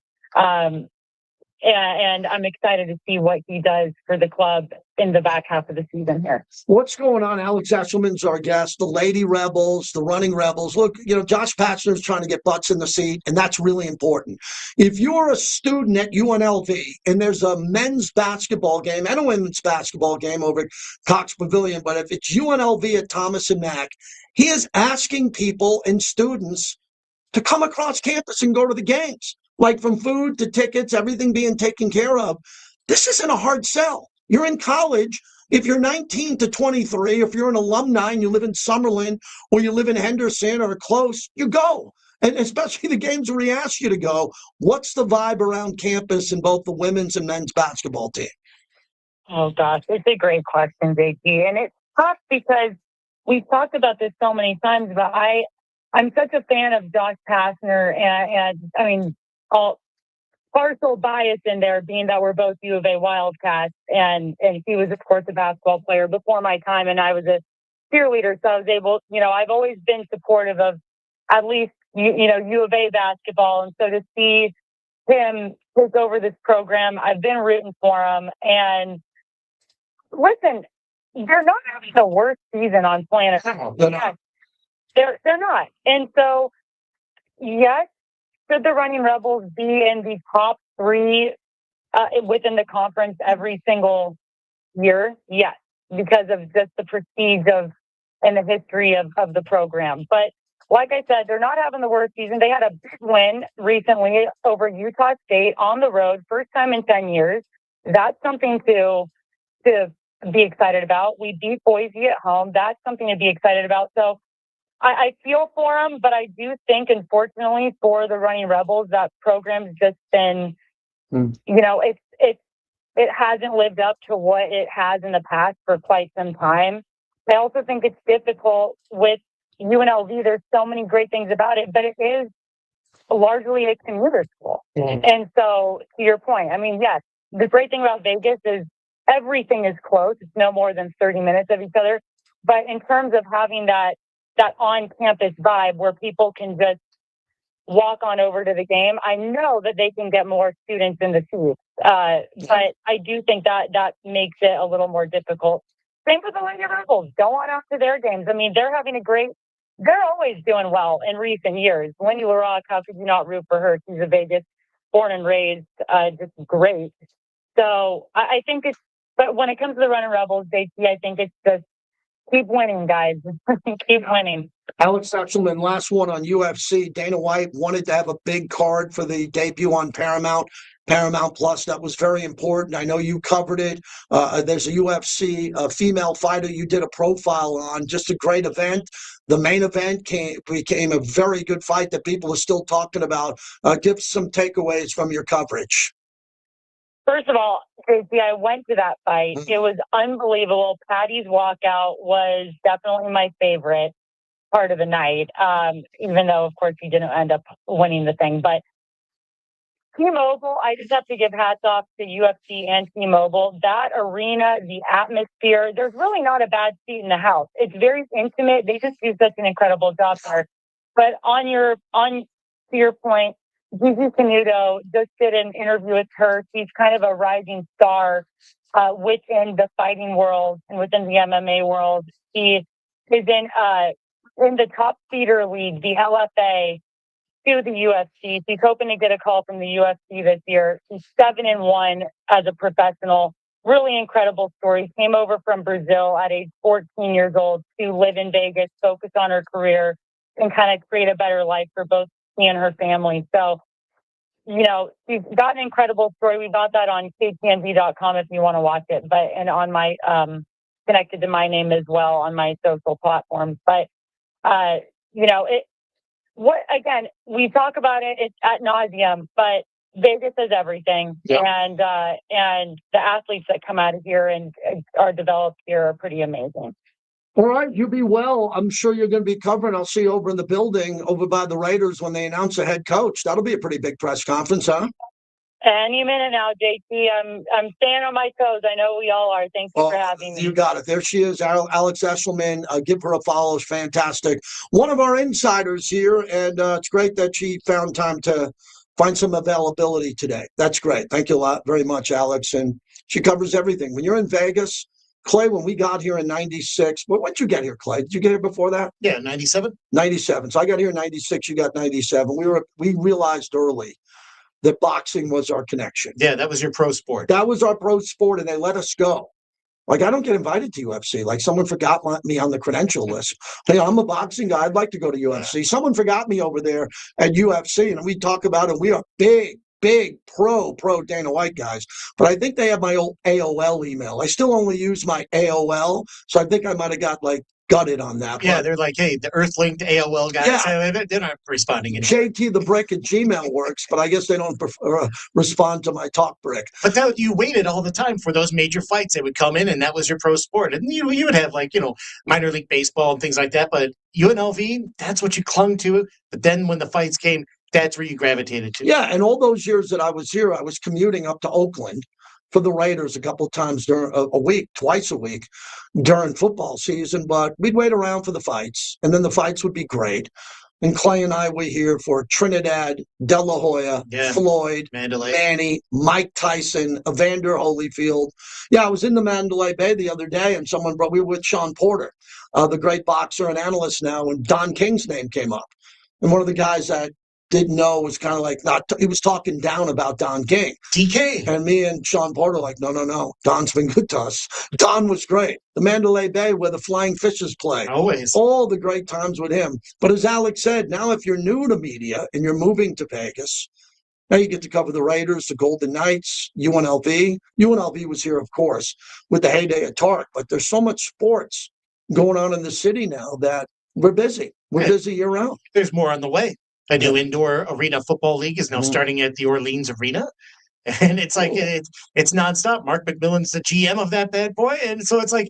And I'm excited to see what he does for the club in the back half of the season here. What's going on? Alex Esselman's our guest. The Lady Rebels, the Running Rebels. Look, Josh Pachner's trying to get butts in the seat, and that's really important. If you're a student at UNLV and there's a men's basketball game and a women's basketball game over at Cox Pavilion, but if it's UNLV at Thomas and Mack, he is asking people and students to come across campus and go to the games. Like from food to tickets, everything being taken care of. This isn't a hard sell. You're in college. If you're 19 to 23, if you're an alumni and you live in Summerlin or you live in Henderson or close, you go. And especially the games where he asks you to go. What's the vibe around campus in both the women's and men's basketball team? Oh, gosh, it's a great question, JT. And it's tough because we've talked about this so many times, but I'm such a fan of Josh Pachner, and I mean, all partial bias in there being that we're both U of A Wildcats, and he was, of course, a basketball player before my time, and I was a cheerleader, so I was able, I've always been supportive of at least, U of A basketball, and so to see him take over this program, I've been rooting for him, and listen, they're not having the worst season on planet Earth. They're not, and so, yes, should the Running Rebels be in the top three within the conference every single year? Yes, because of just the prestige and the history of the program. But like I said, they're not having the worst season. They had a big win recently over Utah State on the road, first time in 10 years. That's something to be excited about. We beat Boise at home. That's something to be excited about. So I feel for them, but I do think, unfortunately, for the Running Rebels, that program's just been, it hasn't lived up to what it has in the past for quite some time. I also think it's difficult with UNLV. There's so many great things about it, but it is largely a commuter school. Mm-hmm. And so, to your point, I mean, yes, the great thing about Vegas is everything is close. It's no more than 30 minutes of each other. But in terms of having that that on-campus vibe where people can just walk on over to the game. I know that they can get more students in the seats, but I do think that makes it a little more difficult. Same with the Lady Rebels. Go on out to their games. I mean, they're always doing well in recent years. Wendy LaRock, how could you not root for her? She's a Vegas born and raised, just great. So I think but when it comes to the Running Rebels, JT, I think it's just keep winning, guys. Keep winning. Alex Etzelman, last one on UFC. Dana White wanted to have a big card for the debut on Paramount Plus. That was very important. I know you covered it. There's a UFC female fighter you did a profile on. Just a great event. The main event became a very good fight that people are still talking about. Give some takeaways from your coverage. First of all, Tracy, I went to that fight. It was unbelievable. Patty's walkout was definitely my favorite part of the night, even though, of course, he didn't end up winning the thing. But T-Mobile, I just have to give hats off to UFC and T-Mobile. That arena, the atmosphere, there's really not a bad seat in the house. It's very intimate. They just do such an incredible job there. But to your point, Gigi Canuto, just did an interview with her. She's kind of a rising star within the fighting world and within the MMA world. She is in the top feeder league, the LFA, to the UFC. She's hoping to get a call from the UFC this year. She's 7-1 as a professional. Really incredible story. Came over from Brazil at age 14 years old to live in Vegas, focus on her career, and kind of create a better life for both she and her family. So, she's got an incredible story. We got that on KTNV.com if you want to watch it, and on my connected to my name as well on my social platforms. But again, we talk about it's ad nauseum, but Vegas is everything. Yep. And the athletes that come out of here and are developed here are pretty amazing. All right, you be well. I'm sure you're going to be covering. I'll see you over in the building over by the Raiders when they announce a head coach. That'll be a pretty big press conference, huh? Any minute now, JT. I'm staying on my toes. I know we all are. Thank you for having me. You got it. There she is, Alex Eshelman. Give her a follow. It's fantastic. One of our insiders here, and it's great that she found time to find some availability today. That's great. Thank you a lot, very much, Alex. And she covers everything. When you're in Vegas, Clay, when we got here in 96, when did you get here, Clay? Did you get here before that? Yeah, 97. 97. So I got here in 96. You got 97. We realized early that boxing was our connection. Yeah, that was your pro sport. That was our pro sport, and they let us go. Like, I don't get invited to UFC. Like, someone forgot me on the credential list. Hey, I'm a boxing guy. I'd like to go to UFC. Yeah. Someone forgot me over there at UFC, and we talk about it. We are big pro Dana White guys. But I think they have my old AOL email. I still only use my AOL, so I think I might have got, gutted on that. Yeah, they're like, hey, the Earth-linked AOL guys, they're not responding anymore. JT the Brick at Gmail works, but I guess they don't respond to my talk brick. But you waited all the time for those major fights. They would come in, and that was your pro sport. And you would have, minor league baseball and things like that. But UNLV, that's what you clung to. But then when the fights came, that's where you gravitated to. Yeah, and all those years that I was here, I was commuting up to Oakland for the Raiders a couple of times during twice a week during football season. But we'd wait around for the fights, and then the fights would be great. And Clay and I were here for Trinidad, De La Hoya, Floyd, Mandalay. Manny, Mike Tyson, Evander Holyfield. Yeah, I was in the Mandalay Bay the other day, and we were with Sean Porter, the great boxer and analyst now, and Don King's name came up. And one of the guys that didn't know was kind of he was talking down about Don King. DK. And me and Sean Porter no. Don's been good to us. Don was great. The Mandalay Bay where the Flying Fishes play. Always. All the great times with him. But as Alex said, now if you're new to media and you're moving to Vegas, now you get to cover the Raiders, the Golden Knights, UNLV. UNLV was here, of course, with the heyday of Tark. But there's so much sports going on in the city now that we're busy. We're busy year-round. There's more on the way. A new indoor arena football league is now starting at the Orleans Arena. And it's like it's nonstop. Mark McMillan's the GM of that bad boy, and so it's like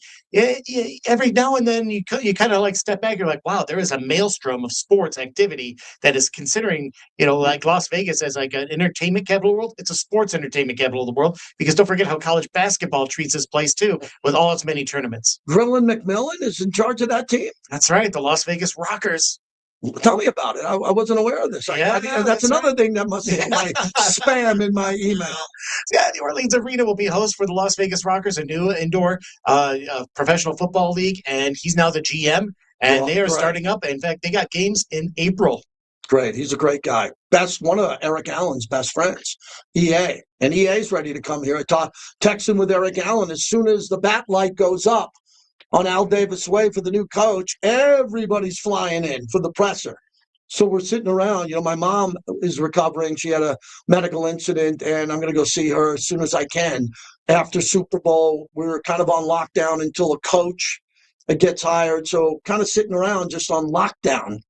every now and then you kind of like step back. You're like, wow, there is a maelstrom of sports activity that is considering like Las Vegas as like an entertainment capital of the world. It's a sports entertainment capital of the world because don't forget how college basketball treats this place too, with all its many tournaments. Grillin McMillan is in charge of that team. That's right, the Las Vegas Rockers. Tell me about it. I wasn't aware of this. That's another thing that must hit my spam in my email. Yeah, New Orleans Arena will be host for the Las Vegas Rockers, a new indoor professional football league, and he's now the GM, and they are starting up. In fact, they got games in April. Great. He's a great guy. One of Eric Allen's best friends, EA. And EA's ready to come here. I texted with Eric Allen as soon as the bat light goes up on Al Davis Way for the new coach. Everybody's flying in for the presser. So we're sitting around. My mom is recovering. She had a medical incident, and I'm going to go see her as soon as I can. After Super Bowl, we're kind of on lockdown until a coach gets hired. So kind of sitting around just on lockdown,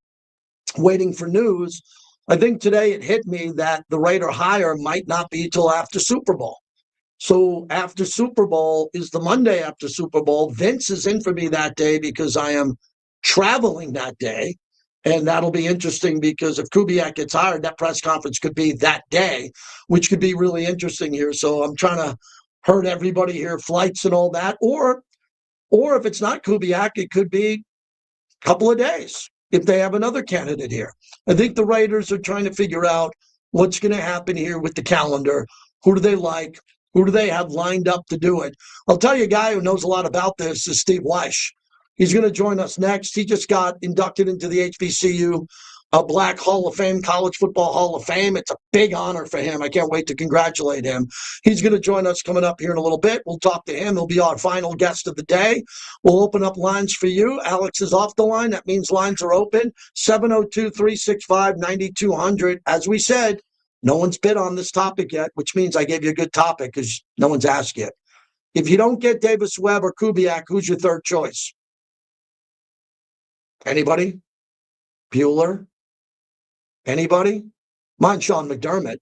waiting for news. I think today it hit me that the Raider hire might not be till after Super Bowl. So after Super Bowl is the Monday after Super Bowl. Vince is in for me that day because I am traveling that day. And that'll be interesting because if Kubiak gets hired, that press conference could be that day, which could be really interesting here. So I'm trying to herd everybody here, flights and all that. Or if it's not Kubiak, it could be a couple of days if they have another candidate here. I think the Raiders are trying to figure out what's going to happen here with the calendar. Who do they like? Who do they have lined up to do it? I'll tell you a guy who knows a lot about this is Steve Weish. He's going to join us next. He just got inducted into the HBCU Black Hall of Fame, College Football Hall of Fame. It's a big honor for him. I can't wait to congratulate him. He's going to join us coming up here in a little bit. We'll talk to him. He'll be our final guest of the day. We'll open up lines for you. Alex is off the line. That means lines are open. 702-365-9200. As we said, no one's bid on this topic yet, which means I gave you a good topic because no one's asked yet. If you don't get Davis Webb or Kubiak, who's your third choice? Anybody? Bueller? Anybody? Mine's Sean McDermott.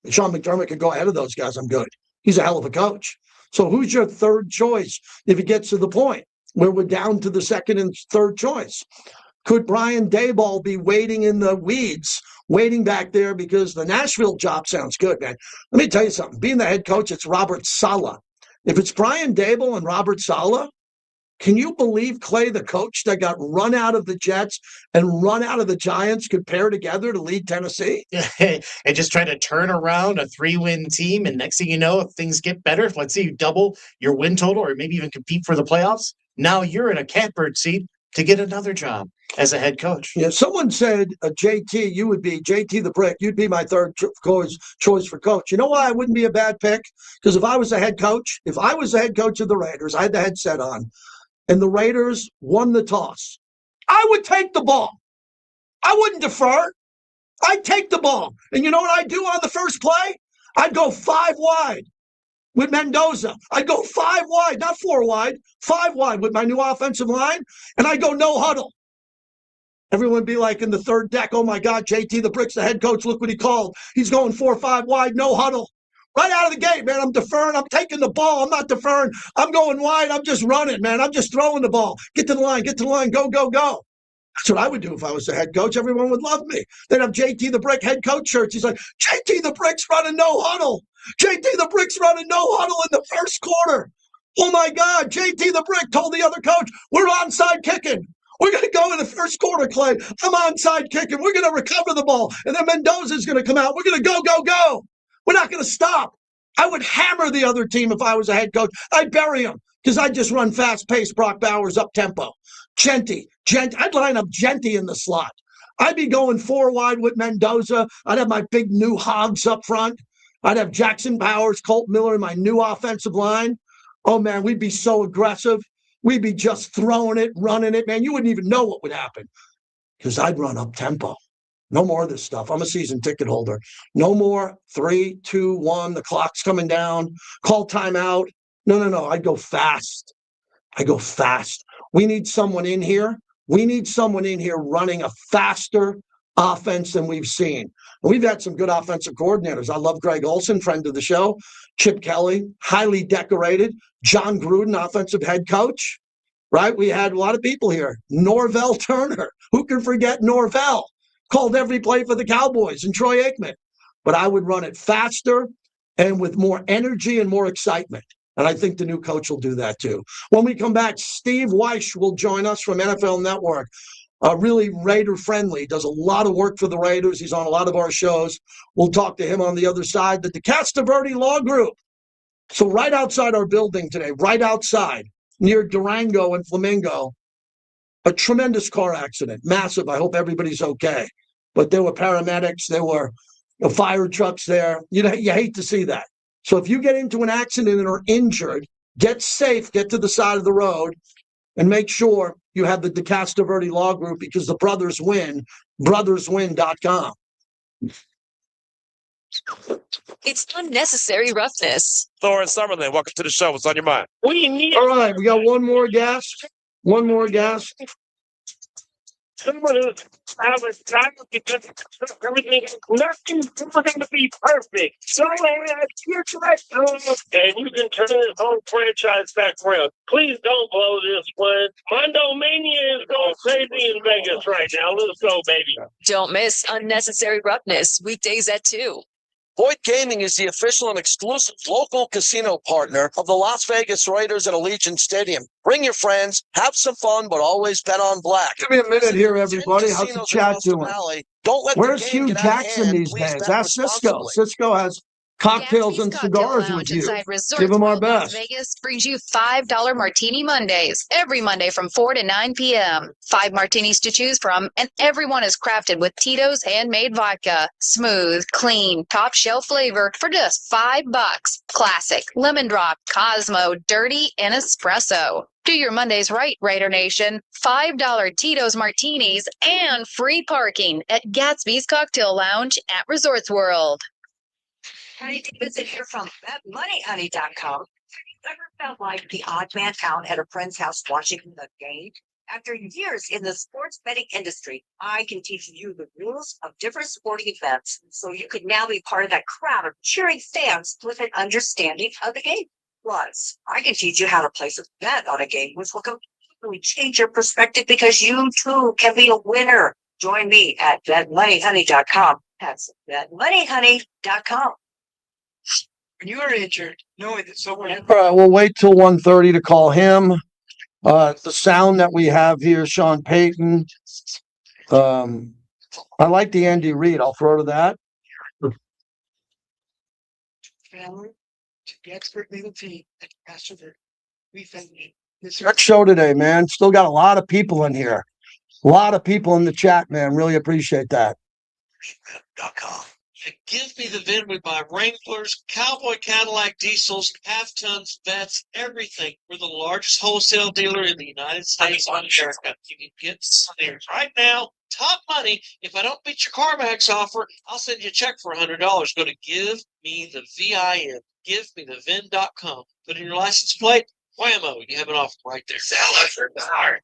If Sean McDermott could go ahead of those guys, I'm good. He's a hell of a coach. So who's your third choice if it gets to the point where we're down to the second and third choice? Could Brian Daboll be waiting in the weeds, waiting back there because the Nashville job sounds good, man? Let me tell you something. Being the head coach, it's Robert Saleh. If it's Brian Daboll and Robert Saleh, can you believe Clay, the coach that got run out of the Jets and run out of the Giants, could pair together to lead Tennessee? And just try to turn around a 3-win team. And next thing you know, if things get better, if let's say you double your win total or maybe even compete for the playoffs, now you're in a catbird seat to get another job as a head coach. Yeah, someone said, JT, you would be JT the Brick. You'd be my third choice for coach. You know why I wouldn't be a bad pick? Because if I was the head coach of the Raiders, I had the headset on, and the Raiders won the toss, I would take the ball. I wouldn't defer. I'd take the ball. And you know what I'd do on the first play? I'd go 5 wide with Mendoza. I'd go 5 wide, not 4 wide, 5 wide with my new offensive line, and I'd go no huddle. Everyone would be like in the third deck, oh my God, JT the Brick's the head coach. Look what he called. He's going 4-5 wide, no huddle. Right out of the gate, man, I'm deferring. I'm taking the ball. I'm not deferring. I'm going wide. I'm just running, man. I'm just throwing the ball. Get to the line. Go, go, go. That's what I would do if I was the head coach. Everyone would love me. They'd have JT the Brick head coach shirts. He's like, JT the Brick's running no huddle. JT the Brick's running no huddle in the first quarter. Oh my God, JT the Brick told the other coach, we're onside kicking. We're going to go in the first quarter, Clay. I'm onside kicking. We're going to recover the ball. And then Mendoza's going to come out. We're going to go, go, go. We're not going to stop. I would hammer the other team if I was a head coach. I'd bury them because I'd just run fast-paced Brock Bowers up-tempo. Genty. I'd line up Genty in the slot. I'd be going 4 wide with Mendoza. I'd have my big new hogs up front. I'd have Jackson Powers, Colt Miller in my new offensive line. Oh, man, we'd be so aggressive. We'd be just throwing it, running it. Man, you wouldn't even know what would happen because I'd run up-tempo. No more of this stuff. I'm a season ticket holder. No more 3, 2, 1. The clock's coming down. Call timeout. No. I go fast. We need someone in here. We need someone in here running a faster offense than we've seen. And we've had some good offensive coordinators. I love Greg Olson, friend of the show. Chip Kelly, highly decorated. John Gruden, offensive head coach, right? We had a lot of people here. Norvell Turner. Who can forget Norvell? Called every play for the Cowboys and Troy Aikman. But I would run it faster and with more energy and more excitement. And I think the new coach will do that too. When we come back, Steve Weish will join us from NFL Network. Really Raider friendly, does a lot of work for the Raiders. He's on a lot of our shows. We'll talk to him on the other side. The Castaverde Law Group. So right outside our building today, right outside, near Durango and Flamingo, a tremendous car accident, massive. I hope everybody's okay. But there were paramedics, there were fire trucks there. You hate to see that. So if you get into an accident and are injured, get safe, get to the side of the road, and make sure you have the Castaverde Law Group because the brothers win, brotherswin.com. It's unnecessary roughness. Thor and Summerlin, welcome to the show. What's on your mind? All right, we got one more guest. One more guest. Someone who's out of time because everything, nothing's ever going to be perfect. So you're correct. And you can turn this whole franchise back around. Please don't blow this one. Mondo Mania is going crazy in Vegas right now. Let's go, baby. Don't miss Unnecessary Roughness, weekdays at 2. Boyd Gaming is the official and exclusive local casino partner of the Las Vegas Raiders at Allegiant Stadium. Bring your friends, have some fun, but always bet on black. Give me a minute here, everybody. How's the chat doing? Don't let Where's Hugh Jackson these days? Ask Cisco. Cisco has cocktails and cigars with you. Give them our best. Las Vegas brings you $5 Martini Mondays every Monday from 4 to 9 p.m. 5 martinis to choose from, and everyone is crafted with Tito's handmade vodka. Smooth, clean, top shelf flavor for just $5. Classic, lemon drop, Cosmo, dirty, and espresso. Do your Mondays right, Raider Nation. $5 Tito's martinis and free parking at Gatsby's Cocktail Lounge at Resorts World. Honey Davidson here from BetMoneyHoney.com. Have you ever felt like the odd man out at a friend's house watching the game? After years in the sports betting industry, I can teach you the rules of different sporting events so you could now be part of that crowd of cheering fans with an understanding of the game. Plus, I can teach you how to place a bet on a game, which will completely change your perspective because you too can be a winner. Join me at BetMoneyHoney.com. That's BetMoneyHoney.com. When you are injured, knowing that someone... All right, we'll wait till 1:30 to call him. The sound that we have here, Sean Payton. I like the Andy Reid. I'll throw to that. Family, to the expert legal team at Pastor Ver. We thank you. Good show today, man. Still got a lot of people in here. A lot of people in the chat, man. Really appreciate that. Give me the VIN with my Wranglers, Cowboy Cadillac diesels, half tons, vets, everything. We're the largest wholesale dealer in the United States of America. You can get something right now, top money. If I don't beat your CarMax offer, I'll send you a check for $100. Go to Give Me the VIN. GiveMeTheVIN.com. Put in your license plate. Whammo, you have an offer right there. Sell it for $1.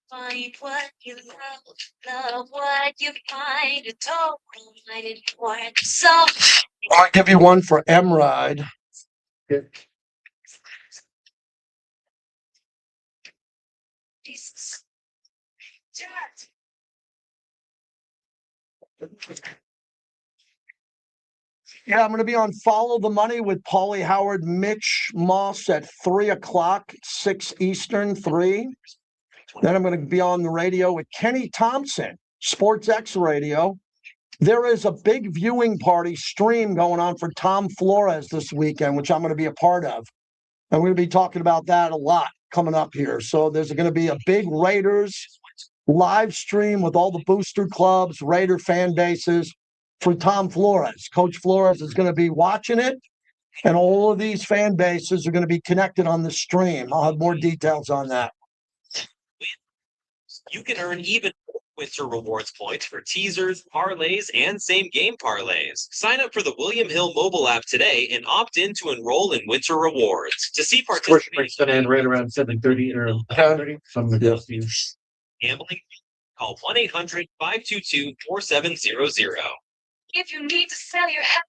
Find what you love what you find. Don't find it for yourself. I'll give you one for M-Ride. Jesus. Yeah, I'm going to be on Follow the Money with Paulie Howard, Mitch Moss at 3 o'clock, 6 Eastern, 3. Then I'm going to be on the radio with Kenny Thompson, Sports X Radio. There is a big viewing party stream going on for Tom Flores this weekend, which I'm going to be a part of. And we're going to be talking about that a lot coming up here. So there's going to be a big Raiders live stream with all the booster clubs, Raider fan bases for Tom Flores. Coach Flores is going to be watching it, and all of these fan bases are going to be connected on the stream. I'll have more details on that. You can earn even Winter rewards points for teasers, parlays, and same-game parlays. Sign up for the William Hill mobile app today and opt in to enroll in Winter Rewards. To see participation, Going to end right around 7:30 or 8:30. So I'm going to to you. Gambling, call 1-800-522-4700. If you need to sell your house,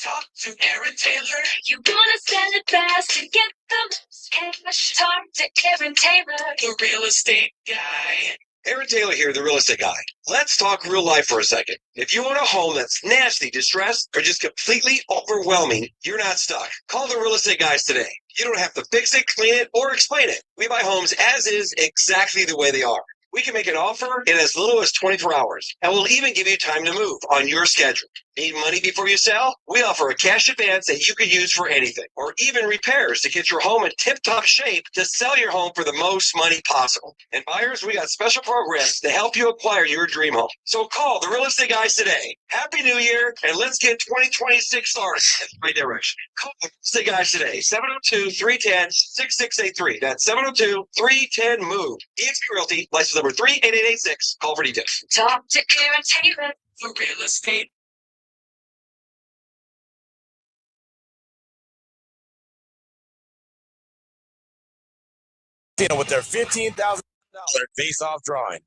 Talk to Aaron Taylor. you wanna sell it fast to get the most cash. Talk to Aaron Taylor. The real estate guy. Aaron Taylor here, the real estate guy. Let's talk real life for a second. If you own a home that's nasty, distressed, or just completely overwhelming, you're not stuck. Call the real estate guys today. You don't have to fix it, clean it, or explain it. We buy homes as is, exactly the way they are. We can make an offer in as little as 24 hours, and we'll even give you time to move on your schedule. Need money before you sell? We offer a cash advance that you could use for anything, or even repairs to get your home in tip-top shape to sell your home for the most money possible. And buyers, we got special programs to help you acquire your dream home. So call the real estate guys today. Happy New Year, and let's get 2026 started in the right direction. Call the real estate guys today, 702-310-6683. That's 702-310-MOVE. EXP Realty, license number 38886. Call for details. Talk to Aaron Taylor. For real estate. With their $15,000 face-off drawing.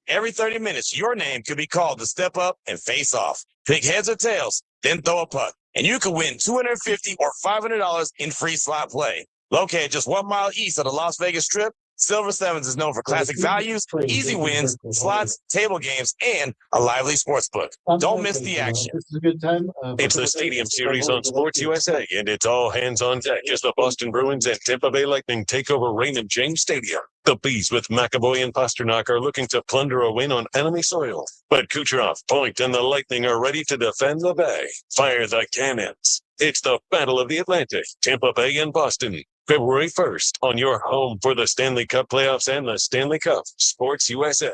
Every 30 minutes, your name could be called to step up and face off. Pick heads or tails, then throw a puck. And you could win $250 or $500 in free slot play. Located just 1 mile east of the Las Vegas Strip, Silver Sevens is known for classic values, easy wins, slots, table games, and a lively sports book. Don't miss the action. This is a good time. It's the Stadium Series on Sports USA, and it's all hands on deck as the Boston Bruins and Tampa Bay Lightning take over Raymond James Stadium. The Bees with McAvoy and Pasternak are looking to plunder a win on enemy soil, but Kucherov, Point, and the Lightning are ready to defend the Bay. Fire the cannons. It's the Battle of the Atlantic, Tampa Bay and Boston. February 1st on your home for the Stanley Cup playoffs and the Stanley Cup, Sports USA.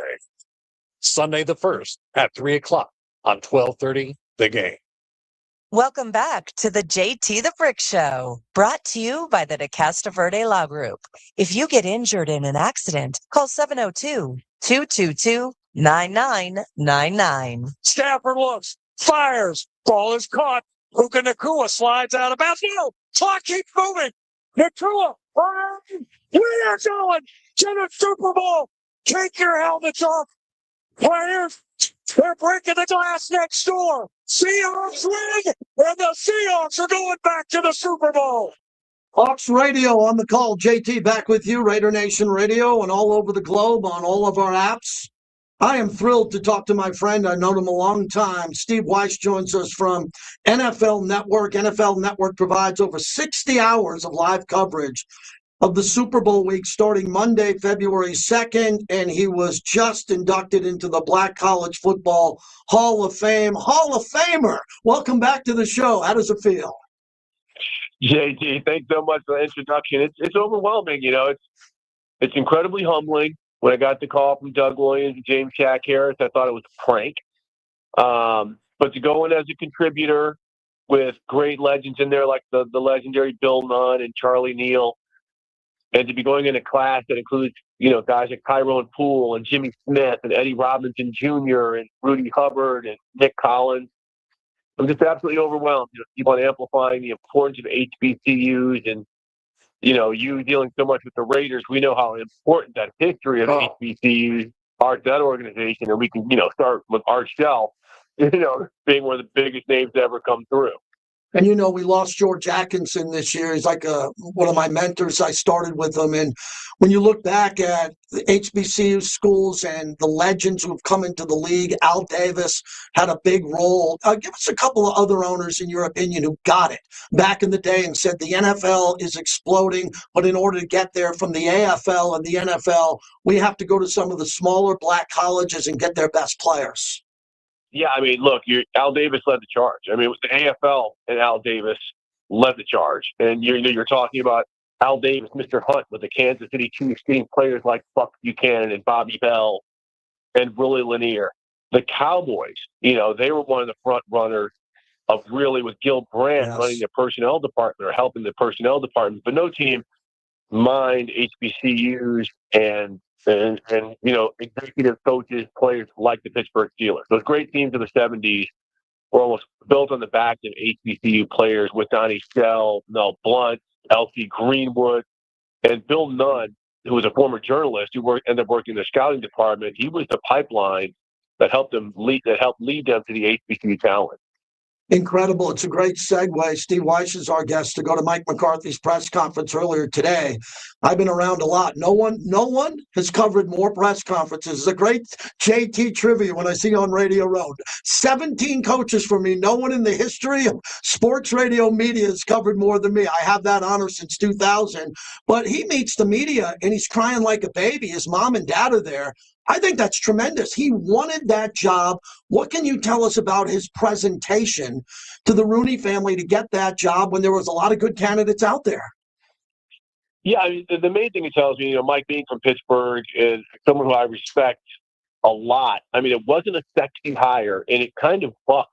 Sunday the 1st at 3 o'clock on 12:30, The Game. Welcome back to the JT the Brick Show, brought to you by the DeCasta Verde Law Group. If you get injured in an accident, call 702-222-9999. Stafford looks, fires, ball is caught. Puka Nacua slides out of bounds. No, clock keeps moving. Nacua, we are going to the Super Bowl. Take your helmets off. Players, they're breaking the glass next door. Seahawks win, and the Seahawks are going back to the Super Bowl. Hawks Radio on the call. JT back with you, Raider Nation Radio, and all over the globe on all of our apps. I am thrilled to talk to my friend. I've known him a long time. Steve Weiss joins us from NFL Network. NFL Network provides over 60 hours of live coverage of the Super Bowl week starting Monday, February 2nd, and he was just inducted into the Black College Football Hall of Fame. Hall of Famer, welcome back to the show. How does it feel? JT, thanks so much for the introduction. It's overwhelming, you know. It's incredibly humbling. When I got the call from Doug Williams and James Shaq Harris, I thought it was a prank. But to go in as a contributor with great legends in there like the legendary Bill Nunn and Charlie Neal, and to be going in a class that includes, you know, guys like Tyrone Poole and Jimmy Smith and Eddie Robinson Jr. and Rudy Hubbard and Nick Collins, I'm just absolutely overwhelmed. You know, keep on amplifying the importance of HBCUs and, you know, you dealing so much with the Raiders, we know how important that history of HBCUs are to that organization. And we can, you know, start with Art Shell, you know, being one of the biggest names to ever come through. And, you know, we lost George Atkinson this year. He's like one of my mentors. I started with him. And when you look back at the HBCU schools and the legends who have come into the league, Al Davis had a big role. Give us a couple of other owners, in your opinion, who got it back in the day and said the NFL is exploding, but in order to get there from the AFL and the NFL, we have to go to some of the smaller black colleges and get their best players. Yeah, I mean, look, Al Davis led the charge. I mean, it was the AFL and Al Davis led the charge. And you're talking about Al Davis, Mr. Hunt with the Kansas City Chiefs, getting players like Buck Buchanan and Bobby Bell and Willie Lanier. The Cowboys, you know, they were one of the front runners of really with Gil Brandt running the personnel department or helping the personnel department. But no team mind HBCUs and executive coaches, players like the Pittsburgh Steelers. Those great teams of the 70s were almost built on the back of HBCU players with Donnie Shell, Mel Blount, Elsie Greenwood, and Bill Nunn, who was a former journalist who ended up working in the scouting department. He was the pipeline that helped lead them to the HBCU talent. Incredible. It's a great segue. Steve Weiss is our guest to go to Mike McCarthy's press conference earlier today. I've been around a lot. No one has covered more press conferences. It's a great JT trivia when I see on Radio Road. 17 coaches for me. No one in the history of sports radio media has covered more than me. I have that honor since 2000. But he meets the media and he's crying like a baby. His mom and dad are there. I think that's tremendous. He wanted that job. What can you tell us about his presentation to the Rooney family to get that job when there was a lot of good candidates out there? Yeah, I mean, the main thing it tells me, Mike being from Pittsburgh is someone who I respect a lot. I mean, it wasn't a sexy hire, and it kind of bucked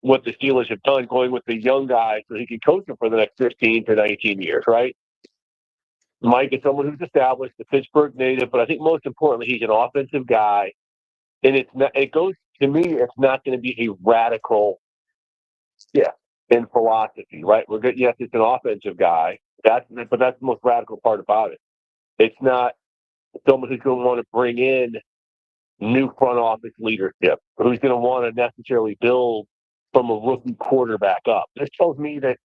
what the Steelers have done, going with the young guy so he can coach them for the next 15 to 19 years, right? Mike is someone who's established, the Pittsburgh native, but I think most importantly, he's an offensive guy. And it's not going to be a radical shift in philosophy, right? Yes, it's an offensive guy, but that's the most radical part about it. It's not someone who's going to want to bring in new front office leadership, who's going to want to necessarily build from a rookie quarterback up. This tells me that,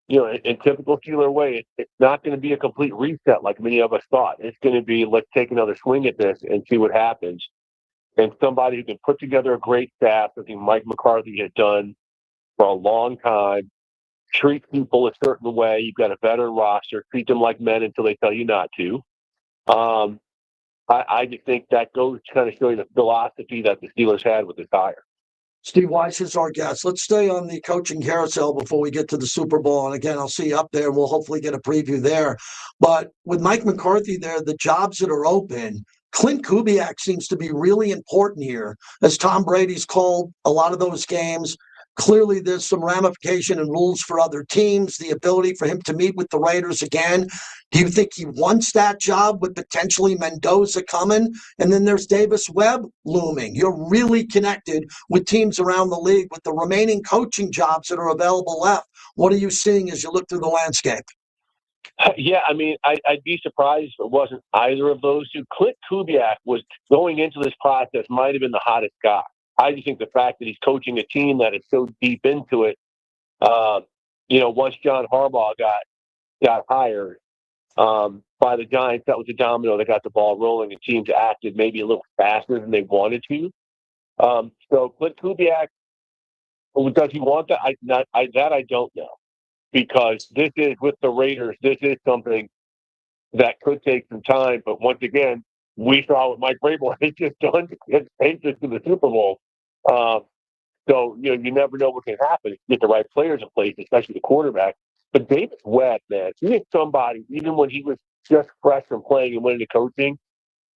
in typical Steeler way, it's not going to be a complete reset like many of us thought. It's going to be, let's take another swing at this and see what happens. And somebody who can put together a great staff, I think Mike McCarthy had done for a long time, treat people a certain way. You've got a veteran roster, treat them like men until they tell you not to. I just think that goes to kind of showing the philosophy that the Steelers had with this hire. Steve Weiss is our guest. Let's stay on the coaching carousel before we get to the Super Bowl. And again, I'll see you up there and we'll hopefully get a preview there. But with Mike McCarthy there, the jobs that are open, Clint Kubiak seems to be really important here as Tom Brady's called a lot of those games. Clearly, there's some ramification and rules for other teams, the ability for him to meet with the Raiders again. Do you think he wants that job with potentially Mendoza coming? And then there's Davis Webb looming. You're really connected with teams around the league with the remaining coaching jobs that are available left. What are you seeing as you look through the landscape? Yeah, I mean, I'd be surprised if it wasn't either of those two. Clint Kubiak was going into this process might have been the hottest guy. I just think the fact that he's coaching a team that is so deep into it, once John Harbaugh got hired by the Giants, that was a domino that got the ball rolling and teams acted maybe a little faster than they wanted to. So Clint Kubiak, does he want that? I don't know. Because this is, with the Raiders, this is something that could take some time. But once again, we saw what Mike Vrabel had just done to get Patriots to the Super Bowl. So, you never know what can happen if you get the right players in place, especially the quarterback. But Davis Webb, man, he is somebody, even when he was just fresh from playing and went into coaching,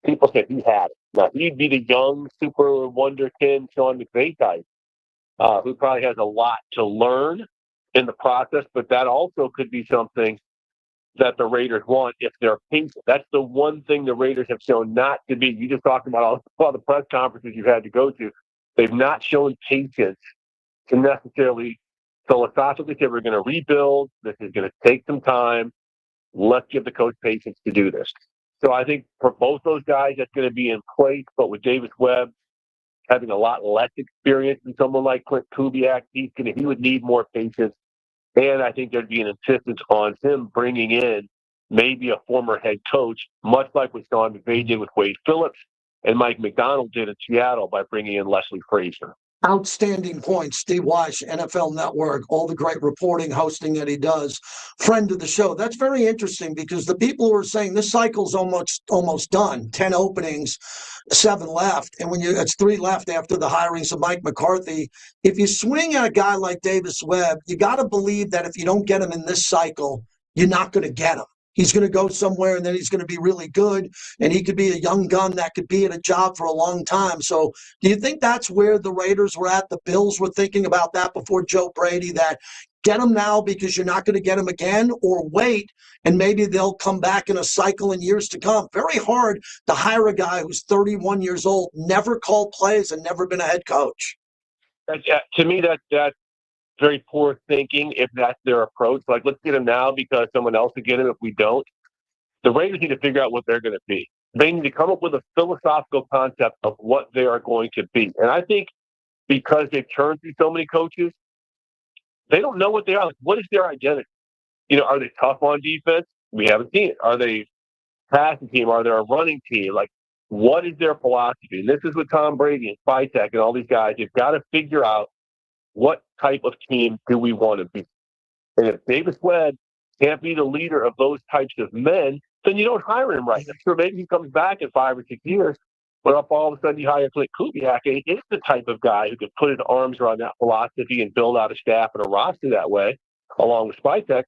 people said he had it. Now, he'd be the young, super wonderkin Sean McVay type, who probably has a lot to learn in the process, but that also could be something that the Raiders want if they're patient. That's the one thing the Raiders have shown not to be. You just talked about all the press conferences you've had to go to. They've not shown patience to necessarily philosophically say we're going to rebuild. This is going to take some time. Let's give the coach patience to do this. So I think for both those guys, that's going to be in place. But with Davis Webb having a lot less experience than someone like Clint Kubiak, he would need more patience. And I think there'd be an insistence on him bringing in maybe a former head coach, much like what Sean McVay did with Wade Phillips and Mike McDonald did in Seattle by bringing in Leslie Frazier. Outstanding points, Steve Weiss, NFL Network, all the great reporting, hosting that he does. Friend of the show. That's very interesting because the people who are saying this cycle's almost done. 10 openings, 7 left, and it's 3 left after the hirings of Mike McCarthy. If you swing at a guy like Davis Webb, you got to believe that if you don't get him in this cycle, you're not going to get him. He's going to go somewhere, and then he's going to be really good, and he could be a young gun that could be in a job for a long time. So do you think that's where the Raiders were at? The Bills were thinking about that before Joe Brady, that Get them now because you're not going to get them again, or wait and maybe they'll come back in a cycle in years to come. Very hard to hire a guy who's 31 years old, never called plays and never been a head coach. To me, that's very poor thinking if that's their approach. Like, let's get him now because someone else will get him if we don't. The Raiders need to figure out what they're going to be. They need to come up with a philosophical concept of what they are going to be. And I think because they've turned through so many coaches, they don't know what they are. Like, what is their identity? Are they tough on defense? We haven't seen it. Are they passing team? Are they a running team? Like, what is their philosophy? And this is with Tom Brady and Spytek and all these guys. You've got to figure out what type of team do we want to be. And if Davis Webb can't be the leader of those types of men, then you don't hire him right. I'm sure maybe he comes back in 5 or 6 years, but up all of a sudden you hire Clint Kubiak, and he is the type of guy who can put his arms around that philosophy and build out a staff and a roster that way, along with Spytek,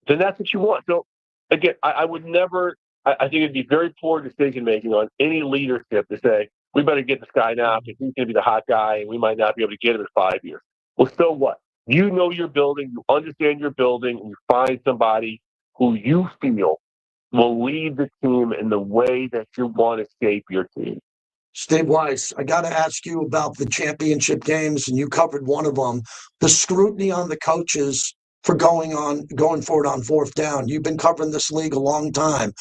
then that's what you want. So, again, I would never – I think it'd be very poor decision-making on any leadership to say, we better get this guy now because he's going to be the hot guy and we might not be able to get him in 5 years. Well, so what? You know your building, you understand your building, and you find somebody who you feel will lead the team in the way that you want to shape your team. Steve Weiss, I got to ask you about the championship games, and you covered one of them. The scrutiny on the coaches for going for it on fourth down. You've been covering this league a long time.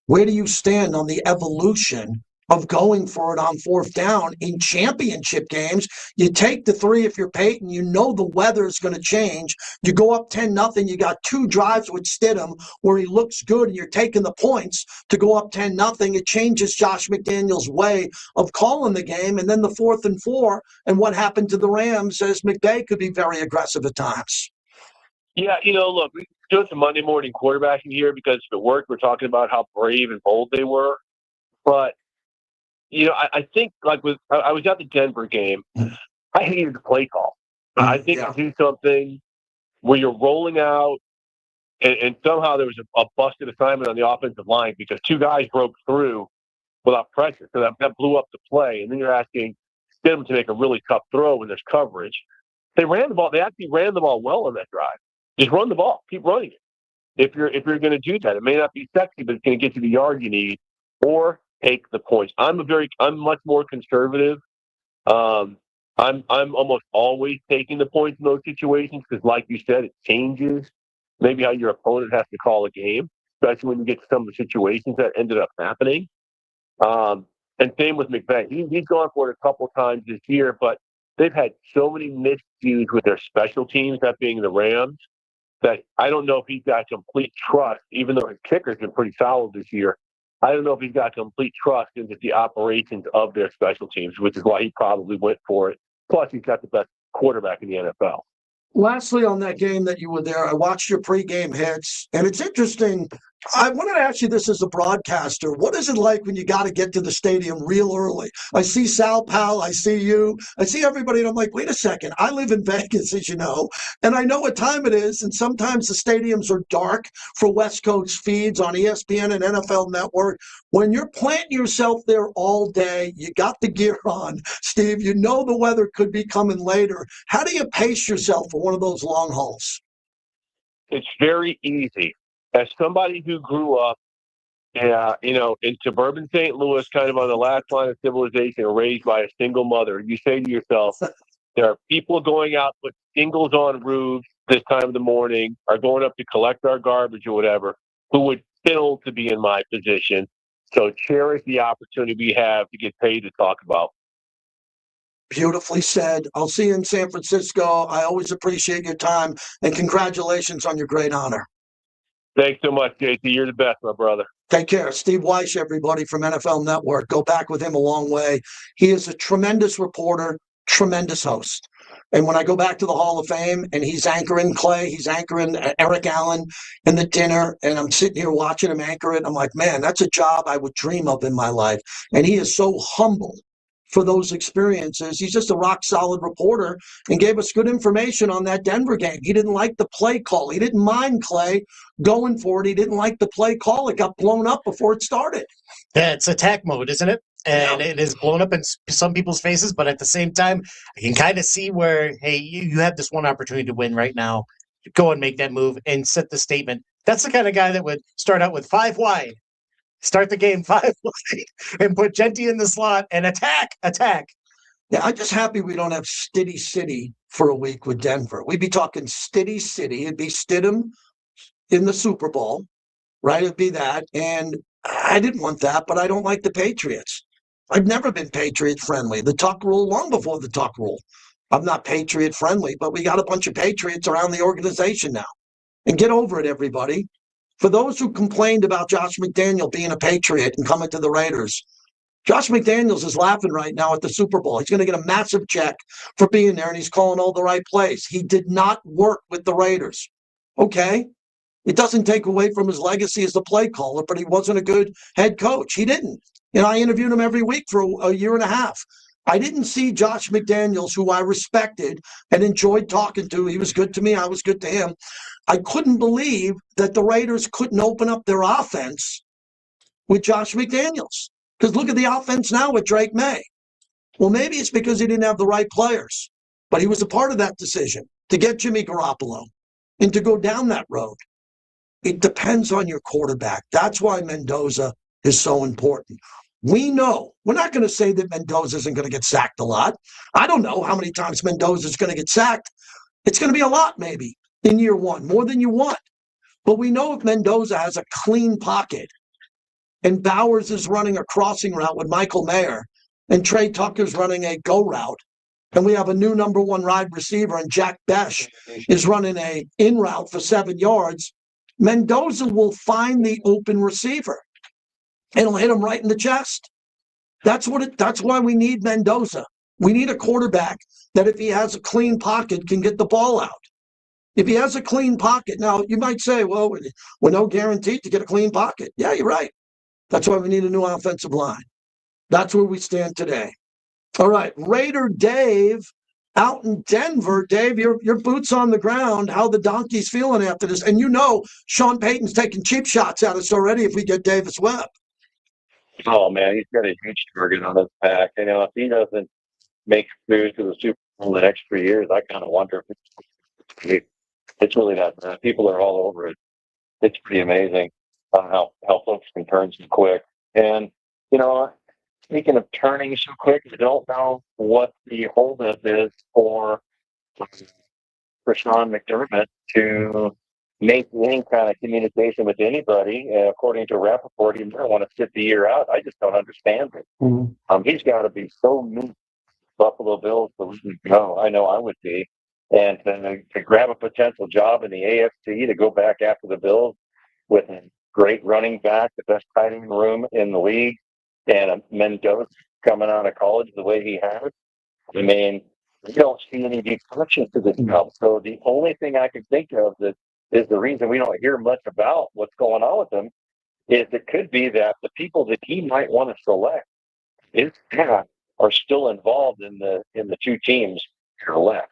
Where do you stand on the evolution of going for it on fourth down in championship games? You take the 3 if you're Payton. You know the weather is going to change. You go up 10-0. You got 2 drives with Stidham where he looks good, and you're taking the points to go up 10-0. It changes Josh McDaniels' way of calling the game. And then the 4th and 4, and what happened to the Rams as McVay could be very aggressive at times. Yeah, look, we're doing some Monday morning quarterbacking here because if it worked, we're talking about how brave and bold they were. But I think I was at the Denver game. I hated the play call. I think to do something where you're rolling out and somehow there was a busted assignment on the offensive line because 2 guys broke through without pressure. So that blew up the play. And then you're asking them to make a really tough throw when there's coverage. They ran the ball. They actually ran the ball well on that drive. Just run the ball. Keep running it. If you're going to do that, it may not be sexy, but it's going to get you the yard you need, or take the points. I'm much more conservative. I'm almost always taking the points in those situations because, like you said, it changes maybe how your opponent has to call a game, especially when you get to some of the situations that ended up happening. And same with McVay. He's gone for it a couple times this year, but they've had so many miscues with their special teams, that being the Rams, that I don't know if he's got complete trust, even though his kicker's been pretty solid this year. I don't know if he's got complete trust into the operations of their special teams, which is why he probably went for it. Plus, he's got the best quarterback in the NFL. Lastly, on that game that you were there, I watched your pregame hits, and it's interesting. I wanted to ask you this as a broadcaster. What is it like when you got to get to the stadium real early? I see Sal Powell, I see you, I see everybody, and I'm like, wait a second. I live in Vegas, as you know, and I know what time it is, and sometimes the stadiums are dark for West Coast feeds on ESPN and NFL Network. When you're planting yourself there all day, you got the gear on, Steve, you know the weather could be coming later. How do you pace yourself for one of those long hauls? It's very easy. As somebody who grew up, in suburban St. Louis, kind of on the last line of civilization, raised by a single mother, you say to yourself, there are people going out, put shingles on roofs this time of the morning, are going up to collect our garbage or whatever, who would kill to be in my position. So cherish the opportunity we have to get paid to talk about. Beautifully said. I'll see you in San Francisco. I always appreciate your time, and congratulations on your great honor. Thanks so much, JT. You're the best, my brother. Take care. Steve Weiss, everybody, from NFL Network. Go back with him a long way. He is a tremendous reporter, tremendous host. And when I go back to the Hall of Fame and he's anchoring Clay, he's anchoring Eric Allen in the dinner, and I'm sitting here watching him anchor it, I'm like, man, that's a job I would dream of in my life. And he is so humble for those experiences. He's just a rock-solid reporter and gave us good information on that Denver game. He didn't like the play call. He didn't mind Clay going for it. He didn't like the play call. It got blown up before it started. Yeah, it's attack mode, isn't it? And it is blown up in some people's faces, but at the same time, I can kind of see where, hey, you have this one opportunity to win right now. go and make that move and set the statement. That's the kind of guy that would start out with 5 wide, start the game 5 wide, and put Genty in the slot and attack. Yeah, I'm just happy we don't have Stiddy City for a week with Denver. We'd be talking Stiddy City. It'd be Stidham in the Super Bowl, right? It'd be that. And I didn't want that, but I don't like the Patriots. I've never been Patriot friendly. The Tuck rule, long before the Tuck rule. I'm not Patriot friendly, but we got a bunch of Patriots around the organization now. And get over it, everybody. For those who complained about Josh McDaniel being a Patriot and coming to the Raiders, Josh McDaniels is laughing right now at the Super Bowl. He's going to get a massive check for being there, and he's calling all the right plays. He did not work with the Raiders. Okay. It doesn't take away from his legacy as a play caller, but he wasn't a good head coach. He didn't. And I interviewed him every week for a year and a half. I didn't see Josh McDaniels, who I respected and enjoyed talking to. He was good to me. I was good to him. I couldn't believe that the Raiders couldn't open up their offense with Josh McDaniels. Because look at the offense now with Drake May. Well, maybe it's because he didn't have the right players. But he was a part of that decision to get Jimmy Garoppolo and to go down that road. It depends on your quarterback. That's why Mendoza is so important. We know. We're not going to say that Mendoza isn't going to get sacked a lot. I don't know how many times Mendoza is going to get sacked. It's going to be a lot maybe in year one, more than you want. But we know if Mendoza has a clean pocket and Bowers is running a crossing route with Michael Mayer and Trey Tucker's running a go route, and we have a new number 1 wide receiver and Jack Besh is running a in route for 7 yards, Mendoza will find the open receiver and he'll hit him right in the chest. That's why we need Mendoza. We need a quarterback that if he has a clean pocket can get the ball out. If he has a clean pocket, now you might say, well, we're no guaranteed to get a clean pocket. Yeah, you're right. That's why we need a new offensive line. That's where we stand today. All right, Raider Dave out in Denver. Dave, your boots on the ground. How the Donkeys feeling after this? And you know Sean Payton's taking cheap shots at us already if we get Davis Webb. Oh, man, he's got a huge target on his back. You know, if he doesn't make moves to the Super Bowl in the next 3 years, I kind of wonder if it's really that bad. People are all over it. It's pretty amazing how folks can turn so quick. And, you know, speaking of turning so quick, I don't know what the holdup is for Sean McDermott to make any kind of communication with anybody. According to Rappaport, he might want to sit the year out. I just don't understand it. Mm-hmm. He's got to be so mean. Buffalo Bills to let him go. I know I would be. And to grab a potential job in the AFC, to go back after the Bills with a great running back, the best tight end room in the league, and a Mendoza coming out of college the way he has. I mean, we don't see any detractions to this job. So the only thing I can think of that is the reason we don't hear much about what's going on with him is it could be that the people that he might want to select are still involved in the 2 teams that are left.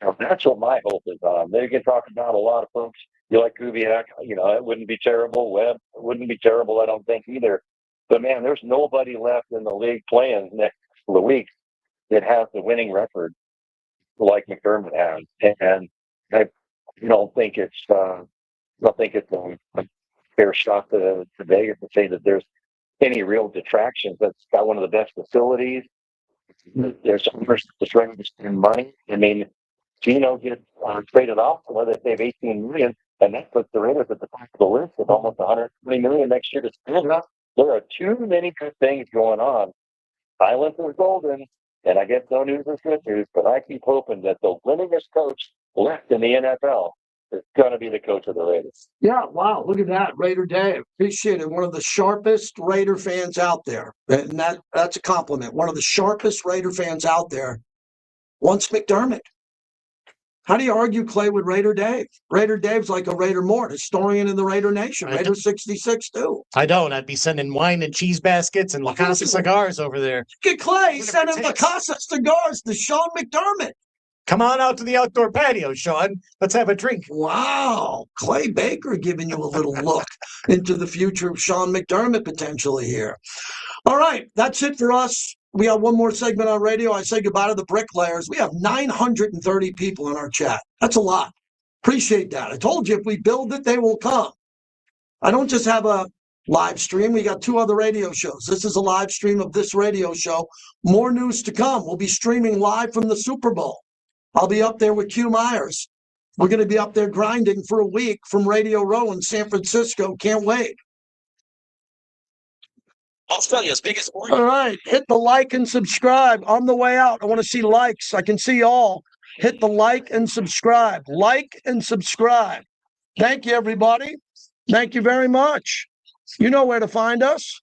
Now, that's what my hope is on. They can talk about a lot of folks. You like Kubiak, you know, it wouldn't be terrible. Webb wouldn't be terrible, I don't think either. But man, there's nobody left in the league playing next couple of weeks that has the winning record like McDermott has. And I don't think it's a fair shot to Vegas to say that there's any real detractions. That's got one of the best facilities. There's owners that's ready to spend money. I mean, Gino gets traded off, whether they save $18 million, and that puts the Raiders at the top of the list with almost $120 million next year to spend. There are too many good things going on. Silence is golden, and I guess no news is good news, but I keep hoping that the winningest coach left in the NFL is going to be the coach of the Raiders. Yeah, wow, look at that. Raider Dave. Appreciate it. One of the sharpest Raider fans out there. And that's a compliment. One of the sharpest Raider fans out there wants McDermott. How do you argue, Clay, with Raider Dave? Raider Dave's like a Raider Mort, historian in the Raider Nation. Raider 66, too. I don't. I'd be sending wine and cheese baskets and La Casa cigars over there. Look at Clay sending La Casa cigars to Sean McDermott. Come on out to the outdoor patio, Sean. Let's have a drink. Wow. Clay Baker giving you a little look into the future of Sean McDermott potentially here. All right, that's it for us. We have one more segment on radio. I say goodbye to the bricklayers. We have 930 people in our chat. That's a lot. Appreciate that. I told you if we build it, they will come. I don't just have a live stream. We got 2 other radio shows. This is a live stream of this radio show. More news to come. We'll be streaming live from the Super Bowl. I'll be up there with Q Myers. We're going to be up there grinding for a week from Radio Row in San Francisco. Can't wait. Australia's biggest sport. All right. Hit the like and subscribe. On the way out, I want to see likes. I can see all. Hit the like and subscribe. Like and subscribe. Thank you, everybody. Thank you very much. You know where to find us.